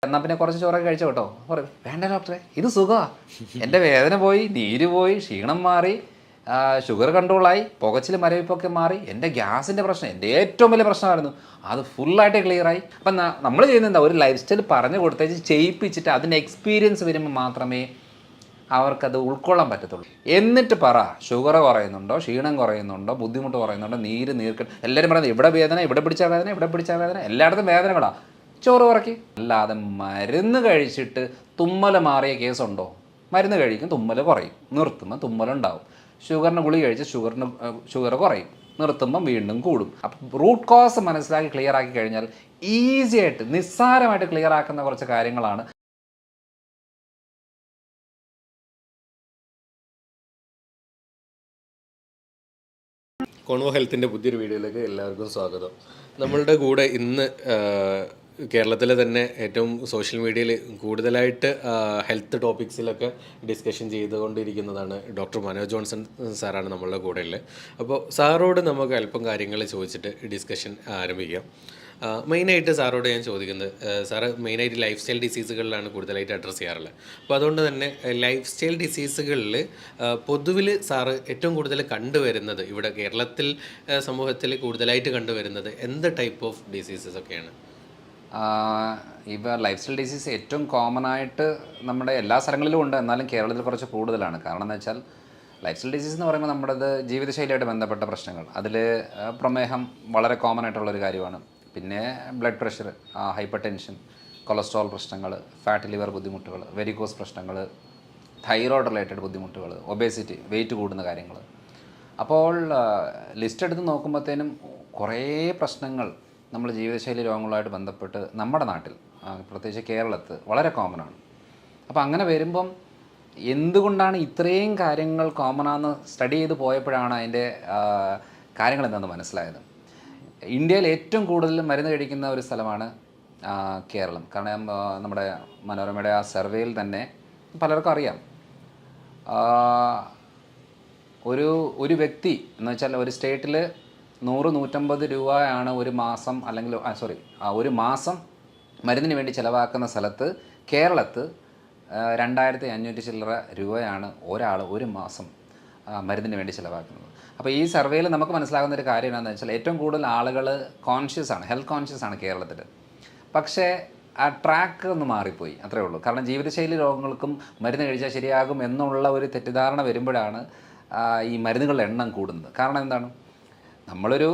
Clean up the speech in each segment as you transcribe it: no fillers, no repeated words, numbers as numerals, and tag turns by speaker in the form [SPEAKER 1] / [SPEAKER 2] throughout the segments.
[SPEAKER 1] എന്നാൽ പിന്നെ കുറച്ച് ചോറൊക്കെ കഴിച്ചോ കേട്ടോ. പറയും വേണ്ട ഡോക്ടറെ, ഇത് സുഖമാണ്, എൻ്റെ വേദന പോയി, നീര് പോയി, ക്ഷീണം മാറി, ഷുഗർ കൺട്രോളായി, പുകച്ചിൽ മരവിപ്പൊക്കെ മാറി, എൻ്റെ ഗ്യാസിൻ്റെ പ്രശ്നം എൻ്റെ ഏറ്റവും വലിയ പ്രശ്നമായിരുന്നു, അത് ഫുള്ളായിട്ട് ക്ലിയറായി. അപ്പം നമ്മൾ ചെയ്യുന്നത് എന്താ, ഒരു ലൈഫ് സ്റ്റൈൽ പറഞ്ഞു കൊടുത്തേച്ച് ചെയ്യിപ്പിച്ചിട്ട് അതിൻ്റെ എക്സ്പീരിയൻസ് വരുമ്പോൾ മാത്രമേ അവർക്കത് ഉൾക്കൊള്ളാൻ പറ്റത്തുള്ളൂ. എന്നിട്ട് പറ ഷുഗർ കുറയുന്നുണ്ടോ, ക്ഷീണം കുറയുന്നുണ്ടോ, ബുദ്ധിമുട്ട് കുറയുന്നുണ്ടോ, നീർക്കെട്ട്, എല്ലാവരും പറയുന്നത് ഇവിടെ വേദന, ഇവിടെ പിടിച്ചാൽ വേദന, ഇവിടെ പിടിച്ചാൽ വേദന, എല്ലായിടത്തും വേദനകളാണ്, ചോറ് കുറയ്ക്ക്. അല്ലാതെ മരുന്ന് കഴിച്ചിട്ട് തുമ്മൽ മാറിയ കേസുണ്ടോ? മരുന്ന് കഴിക്കും, തുമ്മൽ കുറയും, നിർത്തുമ്പോൾ തുമ്മലുണ്ടാവും. ഷുഗറിന് ഗുളിക കഴിച്ച് ഷുഗർ കുറയും, നിർത്തുമ്പം വീണ്ടും കൂടും. അപ്പം റൂട്ട് കോസ് മനസ്സിലാക്കി ക്ലിയർ ആക്കി കഴിഞ്ഞാൽ ഈസി ആയിട്ട് നിസ്സാരമായിട്ട് ക്ലിയർ ആക്കുന്ന കുറച്ച് കാര്യങ്ങളാണ്.
[SPEAKER 2] കോൺവോ ഹെൽത്തിൻ്റെ പുതിയൊരു വീഡിയോയിലേക്ക് എല്ലാവർക്കും സ്വാഗതം. നമ്മളുടെ കൂടെ ഇന്ന് കേരളത്തിലെ തന്നെ ഏറ്റവും സോഷ്യൽ മീഡിയയിൽ കൂടുതലായിട്ട് ഹെൽത്ത് ടോപ്പിക്സിലൊക്കെ ഡിസ്കഷൻ ചെയ്തുകൊണ്ടിരിക്കുന്നതാണ് ഡോക്ടർ മനോജ് ജോൺസൺ സാറാണ് നമ്മളുടെ കൂടെ ഉള്ളത്. അപ്പോൾ സാറോട് നമുക്ക് അല്പം കാര്യങ്ങൾ ചോദിച്ചിട്ട് ഡിസ്കഷൻ ആരംഭിക്കാം. മെയിനായിട്ട് സാറോട് ഞാൻ ചോദിക്കുന്നത്, സാറ് മെയിനായിട്ട് ലൈഫ് സ്റ്റൈൽ ഡിസീസുകളിലാണ് കൂടുതലായിട്ട് അഡ്രസ്സ് ചെയ്യാറുള്ളത്. അപ്പോൾ അതുകൊണ്ട് തന്നെ ലൈഫ് സ്റ്റൈൽ ഡിസീസുകളിൽ പൊതുവിൽ സാറ് ഏറ്റവും കൂടുതൽ കണ്ടുവരുന്നത് ഇവിടെ കേരളത്തിൽ സമൂഹത്തിൽ കൂടുതലായിട്ട് കണ്ടുവരുന്നത് എന്ത് ടൈപ്പ് ഓഫ് ഡിസീസസ് ഒക്കെയാണ്?
[SPEAKER 1] ഇപ്പോൾ ലൈഫ് സ്റ്റൈൽ ഡിസീസ് ഏറ്റവും കോമൺ ആയിട്ട് നമ്മുടെ എല്ലാ സ്ഥലങ്ങളിലും ഉണ്ട്, എന്നാലും കേരളത്തിൽ കുറച്ച് കൂടുതലാണ്. കാരണം എന്ന് വെച്ചാൽ ലൈഫ് സ്റ്റൈൽ ഡിസീസ് എന്ന് പറയുമ്പോൾ നമ്മുടേത് ജീവിതശൈലിയായിട്ട് ബന്ധപ്പെട്ട പ്രശ്നങ്ങൾ. അതിൽ പ്രമേഹം വളരെ കോമൺ ആയിട്ടുള്ളൊരു കാര്യമാണ്. പിന്നെ blood pressure, hyper tension, cholesterol പ്രശ്നങ്ങൾ, ഫാറ്റ് ലിവർ ബുദ്ധിമുട്ടുകൾ, വെരിക്കോസ് പ്രശ്നങ്ങൾ, തൈറോയ്ഡ് റിലേറ്റഡ് ബുദ്ധിമുട്ടുകൾ, ഒബേസിറ്റി, വെയിറ്റ് കൂടുന്ന കാര്യങ്ങൾ. അപ്പോൾ ലിസ്റ്റ് എടുത്ത് നോക്കുമ്പോഴത്തേനും കുറേ പ്രശ്നങ്ങൾ നമ്മൾ ജീവിതശൈലി രോഗങ്ങളുമായിട്ട് ബന്ധപ്പെട്ട് നമ്മുടെ നാട്ടിൽ, പ്രത്യേകിച്ച് കേരളത്തിൽ വളരെ കോമൺ ആണ്. അപ്പോൾ അങ്ങനെ വരുമ്പം എന്തുകൊണ്ടാണ് ഇത്രയും കാര്യങ്ങൾ കോമൺ ആണെന്ന് സ്റ്റഡി ചെയ്ത് പോയപ്പോഴാണ് അതിൻ്റെ കാര്യങ്ങൾ എന്താണെന്ന് മനസ്സിലായത്. ഇന്ത്യയിൽ ഏറ്റവും കൂടുതൽ മരുന്ന് കഴിക്കുന്ന ഒരു സ്ഥലമാണ് കേരളം. കാരണം നമ്മുടെ മനോരമയുടെ ആ സർവേയിൽ തന്നെ പലർക്കും അറിയാം, ഒരു വ്യക്തി എന്ന് വെച്ചാൽ ഒരു സ്റ്റേറ്റിൽ 100-150 രൂപയാണ് ഒരു മാസം, അല്ലെങ്കിൽ ഒരു മാസം മരുന്നിന് വേണ്ടി ചിലവാക്കുന്ന സ്ഥലത്ത് കേരളത്ത് 2500 ചില്ലറ രൂപയാണ് ഒരാൾ ഒരു മാസം മരുന്നിന് വേണ്ടി ചിലവാക്കുന്നത്. അപ്പോൾ ഈ സർവേയിൽ നമുക്ക് മനസ്സിലാകുന്ന ഒരു കാര്യം എന്താണെന്ന് വെച്ചാൽ ഏറ്റവും കൂടുതൽ ആളുകൾ കോൺഷ്യസ് ആണ്, ഹെൽത്ത് കോൺഷ്യസ് ആണ് കേരളത്തിൽ. പക്ഷേ ആ ട്രാക്ക് ഒന്ന് മാറിപ്പോയി, അത്രേ ഉള്ളൂ. കാരണം ജീവിതശൈലി രോഗങ്ങൾക്കും മരുന്ന് കഴിച്ചാൽ ശരിയാകും എന്നുള്ള ഒരു തെറ്റിദ്ധാരണ വരുമ്പോഴാണ് ഈ മരുന്നുകളുടെ എണ്ണം കൂടുന്നത്. കാരണം എന്താണ്, നമ്മളൊരു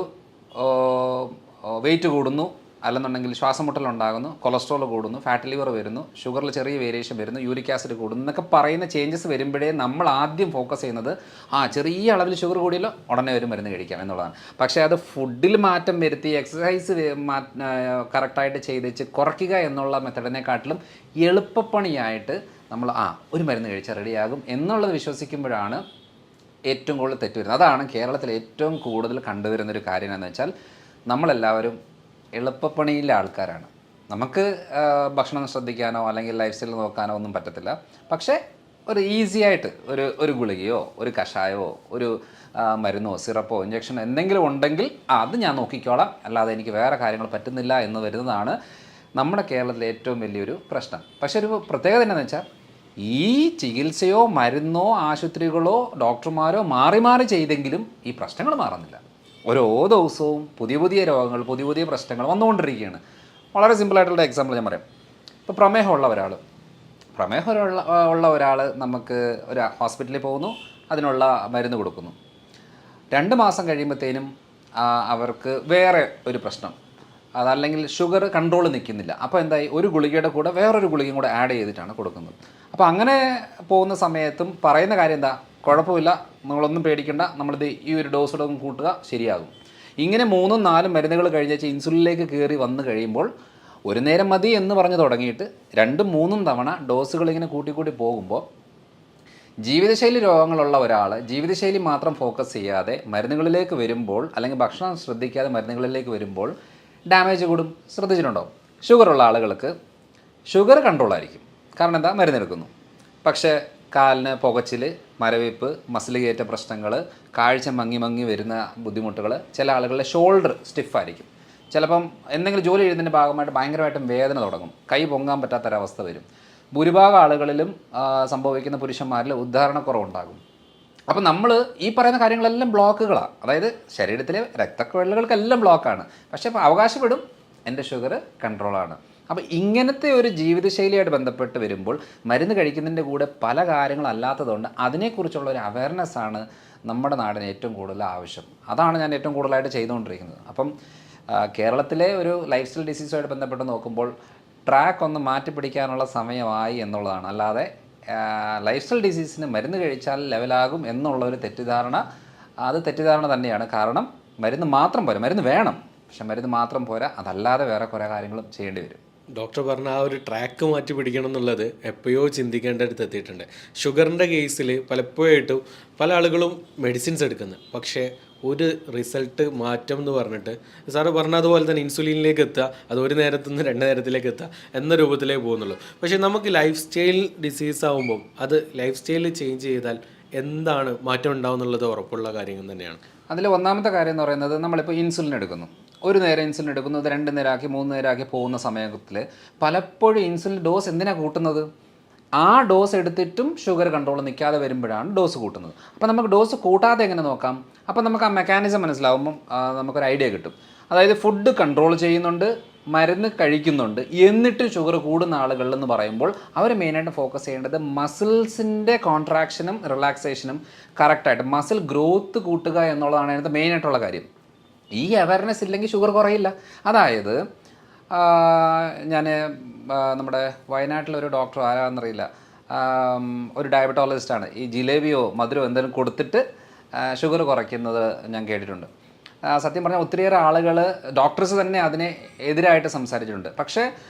[SPEAKER 1] വെയിറ്റ് കൂടുന്നു, അല്ലെന്നുണ്ടെങ്കിൽ ശ്വാസം മുട്ടലുണ്ടാകുന്നു, കൊളസ്ട്രോൾ കൂടുന്നു, ഫാറ്റ് ലിവർ വരുന്നു, ഷുഗറിൽ ചെറിയ വേരിയേഷൻ വരുന്നു, യൂറിക് ആസിഡ് കൂടുന്നു എന്നൊക്കെ പറയുന്ന ചേഞ്ചസ് വരുമ്പോഴേ നമ്മൾ ആദ്യം ഫോക്കസ് ചെയ്യുന്നത് ചെറിയ അളവിൽ ഷുഗർ കൂടിയല്ലോ ഉടനെ ഒരു മരുന്ന് കഴിക്കാം എന്നുള്ളതാണ്. പക്ഷേ അത് ഫുഡിൽ മാറ്റം വരുത്തി എക്സസൈസ് കറക്റ്റായിട്ട് ചെയ്തിച്ച് കുറയ്ക്കുക എന്നുള്ള മെത്തഡിനെക്കാട്ടിലും എളുപ്പപ്പണിയായിട്ട് നമ്മൾ ഒരു മരുന്ന് കഴിച്ചാൽ റെഡിയാകും എന്നുള്ളത് വിശ്വസിക്കുമ്പോഴാണ് ഏറ്റവും കൂടുതൽ തെറ്റ് വരുന്നത്. അതാണ് കേരളത്തിൽ ഏറ്റവും കൂടുതൽ കണ്ടുവരുന്നൊരു കാര്യം എന്ന് വെച്ചാൽ നമ്മളെല്ലാവരും എളുപ്പപ്പണിയിലെ ആൾക്കാരാണ്. നമുക്ക് ഭക്ഷണം ശ്രദ്ധിക്കാനോ അല്ലെങ്കിൽ ലൈഫ് സ്റ്റൈൽ നോക്കാനോ ഒന്നും പറ്റത്തില്ല. പക്ഷേ ഒരു ഈസി ആയിട്ട് ഒരു ഗുളികയോ ഒരു കഷായമോ ഒരു മരുന്നോ സിറപ്പോ ഇഞ്ചക്ഷനോ എന്തെങ്കിലും ഉണ്ടെങ്കിൽ അത് ഞാൻ നോക്കിക്കോളാം, അല്ലാതെ എനിക്ക് വേറെ കാര്യങ്ങൾ പറ്റുന്നില്ല എന്ന് വരുന്നതാണ് നമ്മുടെ കേരളത്തിലെ ഏറ്റവും വലിയൊരു പ്രശ്നം. പക്ഷേ ഒരു പ്രത്യേകത എന്താണെന്ന് വെച്ചാൽ ഈ ചികിത്സയോ മരുന്നോ ആശുപത്രികളോ ഡോക്ടർമാരോ മാറി മാറി ചെയ്തെങ്കിലും ഈ പ്രശ്നങ്ങൾ മാറുന്നില്ല. ഓരോ ദിവസവും പുതിയ പുതിയ രോഗങ്ങൾ, പുതിയ പുതിയ പ്രശ്നങ്ങൾ വന്നുകൊണ്ടിരിക്കുകയാണ്. വളരെ സിമ്പിളായിട്ടുള്ള എക്സാമ്പിൾ ഞാൻ പറയാം. ഇപ്പോൾ പ്രമേഹമുള്ള ഒരാൾ നമുക്ക് ഒരു ഹോസ്പിറ്റലിൽ പോകുന്നു, അതിനുള്ള മരുന്ന് കൊടുക്കുന്നു. 2 മാസം കഴിയുമ്പോഴത്തേനും അവർക്ക് വേറെ ഒരു പ്രശ്നം, അതല്ലെങ്കിൽ ഷുഗർ കൺട്രോൾ നിൽക്കുന്നില്ല. അപ്പോൾ എന്തായി, ഒരു ഗുളികയുടെ കൂടെ വേറൊരു ഗുളികയും കൂടെ ആഡ് ചെയ്തിട്ടാണ് കൊടുക്കുന്നത്. അപ്പോൾ അങ്ങനെ പോകുന്ന സമയത്തും പറയുന്ന കാര്യം എന്താ, കുഴപ്പമില്ല, നിങ്ങളൊന്നും പേടിക്കേണ്ട, നമ്മളിത് ഈ ഒരു ഡോസോടെ കൂട്ടുക ശരിയാകും. ഇങ്ങനെ 3-4 മരുന്നുകൾ കഴിഞ്ഞാൽ ഇൻസുലിനിലേക്ക് കയറി വന്നു കഴിയുമ്പോൾ ഒരു നേരം മതി എന്ന് പറഞ്ഞ് തുടങ്ങിയിട്ട് 2-3 തവണ ഡോസുകൾ ഇങ്ങനെ കൂട്ടിക്കൂട്ടി പോകുമ്പോൾ ജീവിതശൈലി രോഗങ്ങളുള്ള ഒരാൾ ജീവിതശൈലി മാത്രം ഫോക്കസ് ചെയ്യാതെ മരുന്നുകളിലേക്ക് വരുമ്പോൾ, അല്ലെങ്കിൽ ഭക്ഷണം ശ്രദ്ധിക്കാതെ മരുന്നുകളിലേക്ക് വരുമ്പോൾ ഡാമേജ് കൂടും. ശ്രദ്ധിച്ചിട്ടുണ്ടോ? ഷുഗറുള്ള ആളുകൾക്ക് ഷുഗർ കൺട്രോളായിരിക്കും, കാരണം എന്താ, മരുന്നെടുക്കുന്നു. പക്ഷേ കാലിന് പുകച്ചിൽ, മരവിപ്പ്, മസിൽ കയറ്റ പ്രശ്നങ്ങൾ, കാഴ്ച മങ്ങി വരുന്ന ബുദ്ധിമുട്ടുകൾ, ചില ആളുകളുടെ ഷോൾഡർ സ്റ്റിഫായിരിക്കും, ചിലപ്പം എന്തെങ്കിലും ജോലി ചെയ്യുന്നതിൻ്റെ ഭാഗമായിട്ട് ഭയങ്കരമായിട്ടും വേദന തുടങ്ങും, കൈ പൊങ്ങാൻ പറ്റാത്തൊരവസ്ഥ വരും. ഭൂരിഭാഗം ആളുകളിലും സംഭവിക്കുന്ന പുരുഷന്മാരിൽ ഉദ്ധാരണക്കുറവുണ്ടാകും. അപ്പം നമ്മൾ ഈ പറയുന്ന കാര്യങ്ങളെല്ലാം ബ്ലോക്കുകളാണ്, അതായത് ശരീരത്തിലെ രക്തക്കുഴലുകൾക്കെല്ലാം ബ്ലോക്കാണ്. പക്ഷേ ഇപ്പോൾ അവകാശപ്പെടും എൻ്റെ ഷുഗർ കൺട്രോളാണ്. അപ്പോൾ ഇങ്ങനത്തെ ഒരു ജീവിതശൈലിയായിട്ട് ബന്ധപ്പെട്ട് വരുമ്പോൾ മരുന്ന് കഴിക്കുന്നതിൻ്റെ കൂടെ പല കാര്യങ്ങളല്ലാത്തതുകൊണ്ട് അതിനെക്കുറിച്ചുള്ള ഒരു അവയർനെസ്സാണ് നമ്മുടെ നാടിന് ഏറ്റവും കൂടുതൽ ആവശ്യം. അതാണ് ഞാൻ ഏറ്റവും കൂടുതലായിട്ട് ചെയ്തുകൊണ്ടിരിക്കുന്നത്. അപ്പം കേരളത്തിലെ ഒരു ലൈഫ് സ്റ്റൈൽ ഡിസീസുമായിട്ട് ബന്ധപ്പെട്ട് നോക്കുമ്പോൾ ട്രാക്ക് ഒന്ന് മാറ്റിപ്പിടിക്കാനുള്ള സമയമായി എന്നുള്ളതാണ്. അല്ലാതെ ലൈഫ് സ്റ്റൈൽ ഡിസീസിന് മരുന്ന് കഴിച്ചാൽ ലെവലാകും എന്നുള്ള ഒരു തെറ്റിദ്ധാരണ, അത് തെറ്റിദ്ധാരണ തന്നെയാണ്. കാരണം മരുന്ന് മാത്രം പോരാ, മരുന്ന് വേണം, പക്ഷെ മരുന്ന് മാത്രം പോരാ, അതല്ലാതെ വേറെ കുറേ കാര്യങ്ങളും ചെയ്യേണ്ടി വരും.
[SPEAKER 2] ഡോക്ടർ പറഞ്ഞ ആ ഒരു ട്രാക്ക് മാറ്റി പിടിക്കണം എന്നുള്ളത് എപ്പോഴോ ചിന്തിക്കേണ്ട അടുത്ത് എത്തിയിട്ടുണ്ട്. ഷുഗറിൻ്റെ കേസിൽ പലപ്പോഴായിട്ടും പല ആളുകളും മെഡിസിൻസ് എടുക്കുന്നത്, പക്ഷേ ഒരു റിസൾട്ട് മാറ്റം എന്ന് പറഞ്ഞിട്ട് സാറ് പറഞ്ഞതുപോലെ തന്നെ ഇൻസുലിനിലേക്ക് എത്തുക, അത് ഒരു നേരത്തു നിന്ന് 2 നേരത്തിലേക്ക് എത്തുക എന്ന രൂപത്തിലേ പോകുന്നുള്ളൂ. പക്ഷേ നമുക്ക് ലൈഫ് സ്റ്റൈൽ ഡിസീസ് ആകുമ്പം അത് ലൈഫ് സ്റ്റൈൽ ചേഞ്ച് ചെയ്താൽ എന്താണ് മാറ്റം ഉണ്ടാവും എന്നുള്ളത് ഉറപ്പുള്ള കാര്യങ്ങൾ തന്നെയാണ്.
[SPEAKER 1] അതിൽ ഒന്നാമത്തെ കാര്യം എന്ന് പറയുന്നത്, നമ്മളിപ്പോൾ ഇൻസുലിൻ എടുക്കുന്നു, ഒരു നേരം ഇൻസുലിൻ എടുക്കുന്നു, അത് 2 നേരമാക്കി 3 നേരമാക്കി പോകുന്ന സമയത്തിൽ പലപ്പോഴും ഇൻസുലിൻ ഡോസ് എന്തിനാണ് കൂട്ടുന്നത്? ആ ഡോസ് എടുത്തിട്ടും ഷുഗർ കൺട്രോൾ നിൽക്കാതെ വരുമ്പോഴാണ് ഡോസ് കൂട്ടുന്നത്. അപ്പോൾ നമുക്ക് ഡോസ് കൂട്ടാതെ എങ്ങനെ നോക്കാം? അപ്പോൾ നമുക്ക് ആ മെക്കാനിസം മനസ്സിലാവുമ്പം നമുക്കൊരു ഐഡിയ കിട്ടും. അതായത് ഫുഡ് കൺട്രോൾ ചെയ്യുന്നുണ്ട്, മരുന്ന് കഴിക്കുന്നുണ്ട്, എന്നിട്ടും ഷുഗർ കൂടുന്ന ആളുകളെന്ന് പറയുമ്പോൾ അവർ മെയിനായിട്ട് ഫോക്കസ് ചെയ്യേണ്ടത് മസിൽസിൻ്റെ കോൺട്രാക്ഷനും റിലാക്സേഷനും കറക്റ്റായിട്ട് മസിൽ ഗ്രോത്ത് കൂട്ടുക എന്നുള്ളതാണ് അതിനകത്ത് മെയിനായിട്ടുള്ള കാര്യം. ഈ അവയർനെസ് ഇല്ലെങ്കിൽ ഷുഗർ കുറയില്ല. അതായത് ഞാൻ നമ്മുടെ വയനാട്ടിലൊരു ഡോക്ടർ ആരാണെന്നറിയില്ല, ഒരു ഡയബറ്റോളജിസ്റ്റാണ്, ഈ ജിലേബിയോ മധുരമോ എന്തെങ്കിലും കൊടുത്തിട്ട് ഷുഗർ കുറയ്ക്കുന്നത് ഞാൻ കേട്ടിട്ടുണ്ട്. സത്യം പറഞ്ഞാൽ ഒത്തിരിയേറെ ആളുകൾ, ഡോക്ടേഴ്സ് തന്നെ അതിനെ എതിരായിട്ട് സംസാരിച്ചിട്ടുണ്ട്. പക്ഷേ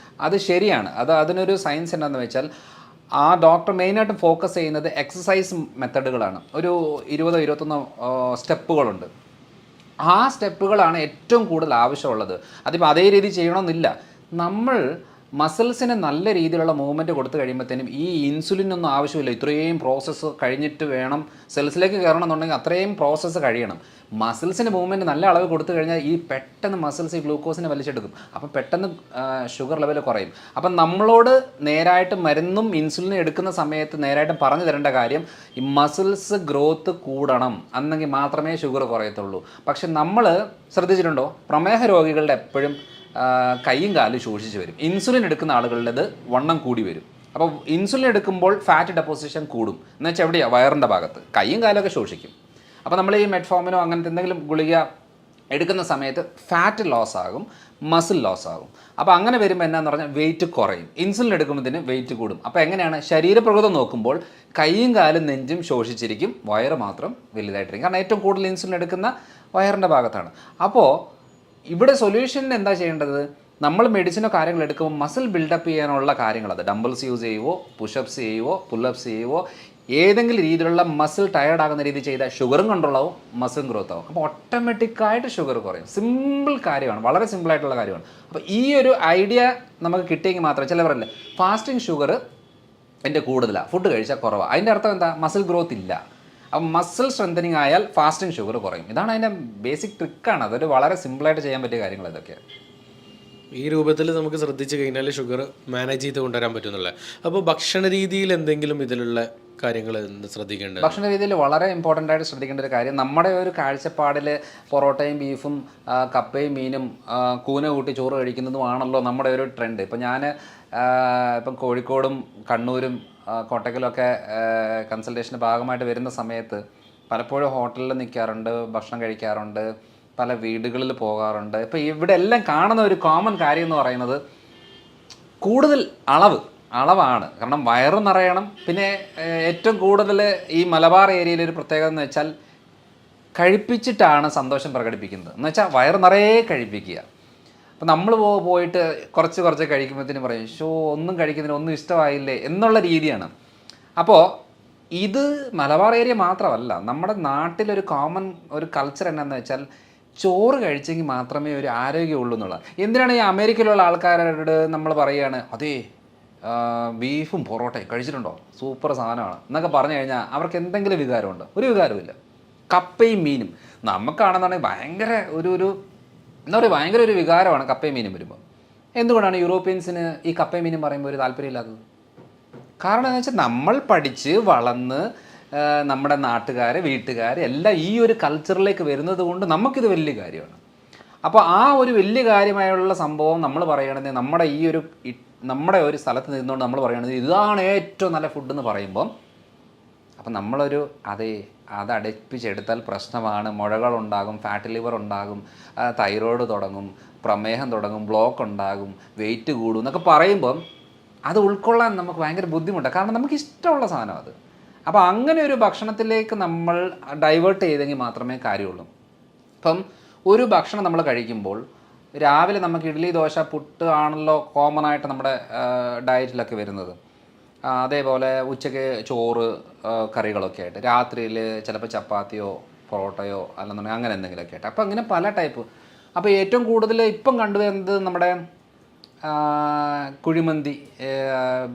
[SPEAKER 1] അത് ശരിയാണ്. അതിനൊരു സയൻസ് എന്താണെന്ന് വെച്ചാൽ, ആ ഡോക്ടർ മെയിനായിട്ട് ഫോക്കസ് ചെയ്യുന്നത് എക്സസൈസ് മെത്തഡുകളാണ്. ഒരു 20-21 സ്റ്റെപ്പുകളുണ്ട്. ആ സ്റ്റെപ്പുകളാണ് ഏറ്റവും കൂടുതൽ ആവശ്യമുള്ളത്. അതിപ്പോൾ അതേ രീതി ചെയ്യണമെന്നില്ല. നമ്മൾ മസിൽസിന് നല്ല രീതിയിലുള്ള മൂവ്മെൻറ്റ് കൊടുത്തു കഴിയുമ്പോഴത്തേനും ഈ ഇൻസുലിനൊന്നും ആവശ്യമില്ല. ഇത്രയും പ്രോസസ്സ് കഴിഞ്ഞിട്ട് വേണം സെൽസിലേക്ക് കയറണം എന്നുണ്ടെങ്കിൽ അത്രയും പ്രോസസ്സ് കഴിയണം. മസിൽസിന് മൂവ്മെൻറ്റ് നല്ല അളവ് കൊടുത്തു കഴിഞ്ഞാൽ ഈ പെട്ടെന്ന് മസിൽസ് ഈ ഗ്ലൂക്കോസിനെ വലിച്ചെടുക്കും. അപ്പം പെട്ടെന്ന് ഷുഗർ ലെവൽ കുറയും. അപ്പം നമ്മളോട് നേരായിട്ട് മരുന്നും ഇൻസുലിനും എടുക്കുന്ന സമയത്ത് നേരായിട്ട് പറഞ്ഞു തരേണ്ട കാര്യം, ഈ മസിൽസ് ഗ്രോത്ത് കൂടണം, അന്നെങ്കിൽ മാത്രമേ ഷുഗർ കുറയത്തുള്ളൂ. പക്ഷെ നമ്മൾ ശ്രദ്ധിച്ചിട്ടുണ്ടോ, പ്രമേഹ രോഗികളുടെ എപ്പോഴും കൈയും കാലും ശോഷിച്ച് വരും. ഇൻസുലിൻ എടുക്കുന്ന ആളുകളുടേത് വണ്ണം കൂടി വരും. അപ്പോൾ ഇൻസുലിൻ എടുക്കുമ്പോൾ ഫാറ്റ് ഡെപ്പോസിഷൻ കൂടും. എന്ന് വെച്ചാൽ എവിടെയാണ്? വയറിൻ്റെ ഭാഗത്ത്. കൈയും കാലമൊക്കെ ശോഷിക്കും. അപ്പോൾ നമ്മൾ ഈ മെറ്റ്ഫോമിനോ അങ്ങനത്തെ എന്തെങ്കിലും ഗുളിക എടുക്കുന്ന സമയത്ത് ഫാറ്റ് ലോസ് ആകും, മസിൽ ലോസ് ആകും. അപ്പോൾ അങ്ങനെ വരുമ്പോൾ എന്നാന്ന് പറഞ്ഞാൽ വെയിറ്റ് കുറയും. ഇൻസുലിൻ എടുക്കുമ്പോഴത്തേന് വെയിറ്റ് കൂടും. അപ്പോൾ എങ്ങനെയാണ്? ശരീരപ്രകൃതം നോക്കുമ്പോൾ കൈയും കാലും നെഞ്ചും ശോഷിച്ചിരിക്കും, വയറ് മാത്രം വലുതായിട്ടിരിക്കും. കാരണം ഏറ്റവും കൂടുതൽ ഇൻസുലിൻ എടുക്കുന്ന വയറിൻ്റെ ഭാഗത്താണ്. അപ്പോൾ ഇവിടെ സൊല്യൂഷൻ എന്താ ചെയ്യേണ്ടത്? നമ്മൾ മെഡിസിനോ കാര്യങ്ങൾ എടുക്കുമ്പോൾ മസിൽ ബിൽഡപ്പ് ചെയ്യാനുള്ള കാര്യങ്ങൾ, അത് ഡംബിൾസ് യൂസ് ചെയ്യുവോ, പുഷപ്സ് ചെയ്യുവോ, പുല്ലപ്സ് ചെയ്യുവോ, ഏതെങ്കിലും രീതിയിലുള്ള മസിൽ ടയർഡാകുന്ന രീതി ചെയ്താൽ ഷുഗറും കൺട്രോൾ ആവും, മസിലും ഗ്രോത്ത് ആവും. അപ്പോൾ ഓട്ടോമാറ്റിക്കായിട്ട് ഷുഗർ കുറയും. സിമ്പിൾ കാര്യമാണ്, വളരെ സിമ്പിളായിട്ടുള്ള കാര്യമാണ്. അപ്പോൾ ഈ ഒരു ഐഡിയ നമുക്ക് കിട്ടിയെങ്കിൽ മാത്രമേ, ചിലവരല്ലേ ഫാസ്റ്റിംഗ് ഷുഗർ എൻ്റെ കൂടുതലാണ്, ഫുഡ് കഴിച്ചാൽ കുറവാണ്, അതിൻ്റെ അർത്ഥം എന്താ? മസിൽ ഗ്രോത്ത് ഇല്ല. അപ്പം മസിൽ സ്ട്രെങ്തനിങ് ആയാൽ ഫാസ്റ്റിംഗ് ഷുഗർ കുറയും. ഇതാണ് അതിൻ്റെ ബേസിക് ട്രിക്കാണ്. അതൊരു വളരെ സിമ്പിളായിട്ട് ചെയ്യാൻ പറ്റിയ കാര്യങ്ങൾ ഇതൊക്കെയാണ്.
[SPEAKER 2] ഈ രൂപത്തിൽ നമുക്ക് ശ്രദ്ധിച്ചു കഴിഞ്ഞാൽ ഷുഗർ മാനേജ് ചെയ്ത് കൊണ്ടുവരാൻ പറ്റുന്നില്ല. അപ്പോൾ ഭക്ഷണ രീതിയിൽ എന്തെങ്കിലും ഇതിലുള്ള കാര്യങ്ങൾ ശ്രദ്ധിക്കേണ്ടത്?
[SPEAKER 1] ഭക്ഷണ രീതിയിൽ വളരെ ഇമ്പോർട്ടൻ്റ് ആയിട്ട് ശ്രദ്ധിക്കേണ്ട ഒരു കാര്യം, നമ്മുടെ ഒരു കാഴ്ചപ്പാടിൽ പൊറോട്ടയും ബീഫും കപ്പയും മീനും കൂന കൂട്ടി ചോറ് കഴിക്കുന്നതുമാണല്ലോ നമ്മുടെ ഒരു ട്രെൻഡ്. ഇപ്പം ഞാൻ ഇപ്പം കോഴിക്കോടും കണ്ണൂരും കോട്ടക്കലൊക്കെ കൺസൾട്ടേഷൻ്റെ ഭാഗമായിട്ട് വരുന്ന സമയത്ത് പലപ്പോഴും ഹോട്ടലിൽ നിൽക്കാറുണ്ട്, ഭക്ഷണം കഴിക്കാറുണ്ട്, പല വീടുകളിൽ പോകാറുണ്ട്. ഇപ്പോൾ ഇവിടെ എല്ലാം കാണുന്ന ഒരു കോമൺ കാര്യം എന്ന് പറയുന്നത് കൂടുതൽ അളവാണ്. കാരണം വയറ് നിറയണം. പിന്നെ ഏറ്റവും കൂടുതൽ ഈ മലബാർ ഏരിയയിലൊരു പ്രത്യേകത എന്ന് വെച്ചാൽ കഴിപ്പിച്ചിട്ടാണ് സന്തോഷം പ്രകടിപ്പിക്കുന്നത്. എന്ന് വെച്ചാൽ വയറ് നിറയെ കഴിപ്പിക്കുക. അപ്പം നമ്മൾ പോയിട്ട് കുറച്ച് കഴിക്കുമ്പോഴത്തേനും പറയും, ഒന്നും കഴിക്കുന്നില്ല, ഒന്നും ഇഷ്ടമായില്ലേ എന്നുള്ള രീതിയാണ്. അപ്പോൾ ഇത് മലബാർ ഏരിയ മാത്രമല്ല, നമ്മുടെ നാട്ടിലൊരു കോമൺ ഒരു കൾച്ചർ എന്നാന്ന് വെച്ചാൽ ചോറ് കഴിച്ചെങ്കിൽ മാത്രമേ ഒരു ആരോഗ്യമുള്ളൂ എന്നുള്ളത്. എന്തിനാണ് ഈ അമേരിക്കയിലുള്ള ആൾക്കാരോട് നമ്മൾ പറയുകയാണ്, അതേ ബീഫും പൊറോട്ടയും കഴിച്ചിട്ടുണ്ടോ, സൂപ്പർ സാധനമാണ് എന്നൊക്കെ പറഞ്ഞു കഴിഞ്ഞാൽ അവർക്ക് എന്തെങ്കിലും വികാരമുണ്ടോ? ഒരു വികാരമില്ല. കപ്പയും മീനും നമുക്കാണെന്നുണ്ടെങ്കിൽ ഭയങ്കര ഒരു എന്താ പറയുക, ഭയങ്കര ഒരു വികാരമാണ് കപ്പയും മീനും വരുമ്പോൾ. എന്തുകൊണ്ടാണ് യൂറോപ്യൻസിന് ഈ കപ്പയും മീനും പറയുമ്പോൾ ഒരു താല്പര്യമില്ലാത്തത്? കാരണം എന്ന് വെച്ചാൽ നമ്മൾ പഠിച്ച് വളർന്ന് നമ്മുടെ നാട്ടുകാർ വീട്ടുകാർ എല്ലാം ഈ ഒരു കൾച്ചറിലേക്ക് വരുന്നത് കൊണ്ട് നമുക്കിത് വലിയ കാര്യമാണ്. അപ്പോൾ ആ ഒരു വലിയ കാര്യമായുള്ള സംഭവം നമ്മൾ പറയുകയാണെങ്കിൽ നമ്മുടെ ഒരു സ്ഥലത്ത് നിന്നുകൊണ്ട് നമ്മൾ പറയുകയാണെങ്കിൽ ഇതാണ് ഏറ്റവും നല്ല ഫുഡ് എന്ന് പറയുമ്പം അപ്പം നമ്മളൊരു അത് അടപ്പിച്ചെടുത്താൽ പ്രശ്നമാണ്. മുഴകളുണ്ടാകും, ഫാറ്റ് ലിവർ ഉണ്ടാകും, തൈറോയ്ഡ് തുടങ്ങും, പ്രമേഹം തുടങ്ങും, ബ്ലോക്ക് ഉണ്ടാകും, വെയിറ്റ് കൂടും എന്നൊക്കെ പറയുമ്പം അത് ഉൾക്കൊള്ളാൻ നമുക്ക് ഭയങ്കര ബുദ്ധിമുട്ടാണ്. കാരണം നമുക്ക് ഇഷ്ടമുള്ള സാധനം അത്. അപ്പോൾ അങ്ങനെ ഒരു ഭക്ഷണത്തിലേക്ക് നമ്മൾ ഡൈവേർട്ട് ചെയ്തെങ്കിൽ മാത്രമേ കാര്യമുള്ളൂ. ഇപ്പം ഒരു ഭക്ഷണം നമ്മൾ കഴിക്കുമ്പോൾ രാവിലെ നമുക്ക് ഇഡ്ഡലി ദോശ പുട്ട് ആണല്ലോ കോമൺ ആയിട്ട് നമ്മുടെ ഡയറ്റിലൊക്കെ വരുന്നത്. അതേപോലെ ഉച്ചയ്ക്ക് ചോറ് കറികളൊക്കെ ആയിട്ട്, രാത്രിയിൽ ചിലപ്പോൾ ചപ്പാത്തിയോ പൊറോട്ടയോ അല്ലെന്നുണ്ടെങ്കിൽ അങ്ങനെ എന്തെങ്കിലുമൊക്കെ ആയിട്ട്. അപ്പോൾ അങ്ങനെ പല ടൈപ്പ്. അപ്പോൾ ഏറ്റവും കൂടുതൽ ഇപ്പം കണ്ടുവരുന്നത് നമ്മുടെ കുഴിമന്തി,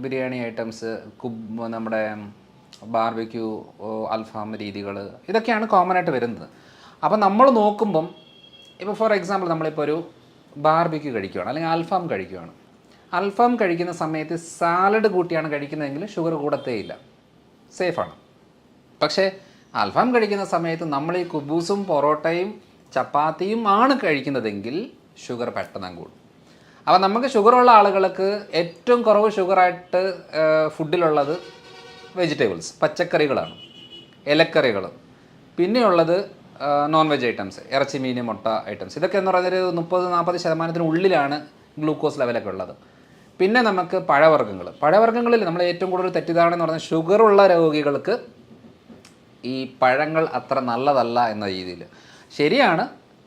[SPEAKER 1] ബിരിയാണി ഐറ്റംസ്, നമ്മുടെ ബാർബിക്യൂ, അൽഫാം രീതികൾ, ഇതൊക്കെയാണ് കോമൺ ആയിട്ട് വരുന്നത്. അപ്പം നമ്മൾ നോക്കുമ്പം ഇപ്പോൾ ഫോർ എക്സാമ്പിൾ നമ്മളിപ്പോൾ ഒരു ബാർബിക്യൂ കഴിക്കുകയാണ് അല്ലെങ്കിൽ അൽഫാം കഴിക്കുകയാണ്. അൽഫാം കഴിക്കുന്ന സമയത്ത് സാലഡ് കൂട്ടിയാണ് കഴിക്കുന്നതെങ്കിൽ ഷുഗർ കൂടത്തേയില്ല, സേഫാണ്. പക്ഷേ അൽഫാം കഴിക്കുന്ന സമയത്ത് നമ്മൾ ഈ കുബൂസും പൊറോട്ടയും ചപ്പാത്തിയും ആണ് കഴിക്കുന്നതെങ്കിൽ ഷുഗർ പെട്ടെന്ന് കൂടും. അപ്പോൾ നമുക്ക് ഷുഗറുള്ള ആളുകൾക്ക് ഏറ്റവും കുറവ് ഷുഗറായിട്ട് ഫുഡിലുള്ളത് വെജിറ്റബിൾസ്, പച്ചക്കറികളാണ്, ഇലക്കറികൾ. പിന്നെയുള്ളത് നോൺ വെജ് ഐറ്റംസ്, ഇറച്ചി, മീൻ, മുട്ട ഐറ്റംസ്. ഇതൊക്കെ എന്ന് പറയുന്നൊരു 30-40% ഉള്ളിലാണ് ഗ്ലൂക്കോസ് ലെവലൊക്കെ ഉള്ളത്. പിന്നെ നമുക്ക് പഴവർഗ്ഗങ്ങളിൽ നമ്മൾ ഏറ്റവും കൂടുതൽ തെറ്റിദ്ധാരണ എന്ന് പറഞ്ഞാൽ ഷുഗറുള്ള രോഗികൾക്ക് ഈ പഴങ്ങൾ അത്ര നല്ലതല്ല എന്ന രീതിയിൽ. ശരിയാണ്,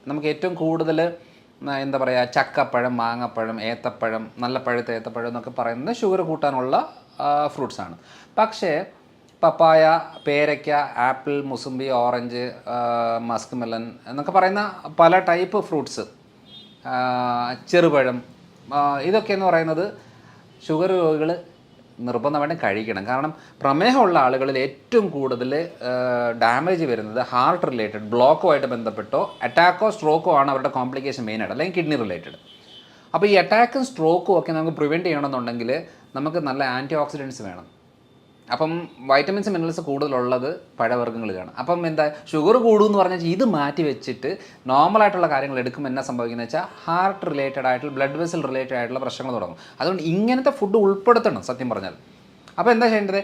[SPEAKER 1] നമുക്ക് ഏറ്റവും കൂടുതൽ എന്താ പറയുക, ചക്കപ്പഴം, മാങ്ങപ്പഴം, ഏത്തപ്പഴം, നല്ല പഴുത്ത ഏത്തപ്പഴം എന്നൊക്കെ പറയുന്നത് ഷുഗർ കൂട്ടാനുള്ള ഫ്രൂട്ട്സാണ്. പക്ഷേ പപ്പായ, പേരയ്ക്ക, apple, mosambi, orange, Musk melon എന്നൊക്കെ പറയുന്ന പല ടൈപ്പ് ഫ്രൂട്ട്സ്, ചെറുപഴം, ഇതൊക്കെ എന്ന് പറയുന്നത് ഷുഗർ രോഗികൾ നിർബന്ധമായിട്ടും കഴിക്കണം. കാരണം പ്രമേഹമുള്ള ആളുകളിൽ ഏറ്റവും കൂടുതൽ ഡാമേജ് വരുന്നത് ഹാർട്ട് റിലേറ്റഡ് ബ്ലോക്കുമായിട്ട് ബന്ധപ്പെട്ടോ അറ്റാക്കോ സ്ട്രോക്കോ ആണ് അവരുടെ കോംപ്ലിക്കേഷൻ മെയിനായിട്ട്, അല്ലെങ്കിൽ കിഡ്നി റിലേറ്റഡ്. അപ്പോൾ ഈ അറ്റാക്കും സ്ട്രോക്കും ഒക്കെ നമുക്ക് പ്രിവെൻറ്റ് ചെയ്യണമെന്നുണ്ടെങ്കിൽ നമുക്ക് നല്ല ആൻറ്റി ഓക്സിഡൻസ് വേണം. അപ്പം വൈറ്റമിൻസ് മിനറൽസ് കൂടുതലുള്ളത് പഴവർഗ്ഗങ്ങളിലാണ്. അപ്പം എന്താ ഷുഗർ കൂടുമെന്ന് പറഞ്ഞാൽ ഇത് മാറ്റി വെച്ചിട്ട് നോർമലായിട്ടുള്ള കാര്യങ്ങൾ എടുക്കുമ്പോൾ എന്നാ സംഭവിക്കുന്നത് വെച്ചാൽ ഹാർട്ട് റിലേറ്റഡ് ആയിട്ടുള്ള ബ്ലഡ് വെസൽ റിലേറ്റഡ് ആയിട്ടുള്ള പ്രശ്നങ്ങൾ തുടങ്ങും. അതുകൊണ്ട് ഇങ്ങനത്തെ ഫുഡ് ഉൾപ്പെടുത്തണം സത്യം പറഞ്ഞാൽ. അപ്പോൾ എന്താ ചെയ്യേണ്ടത്,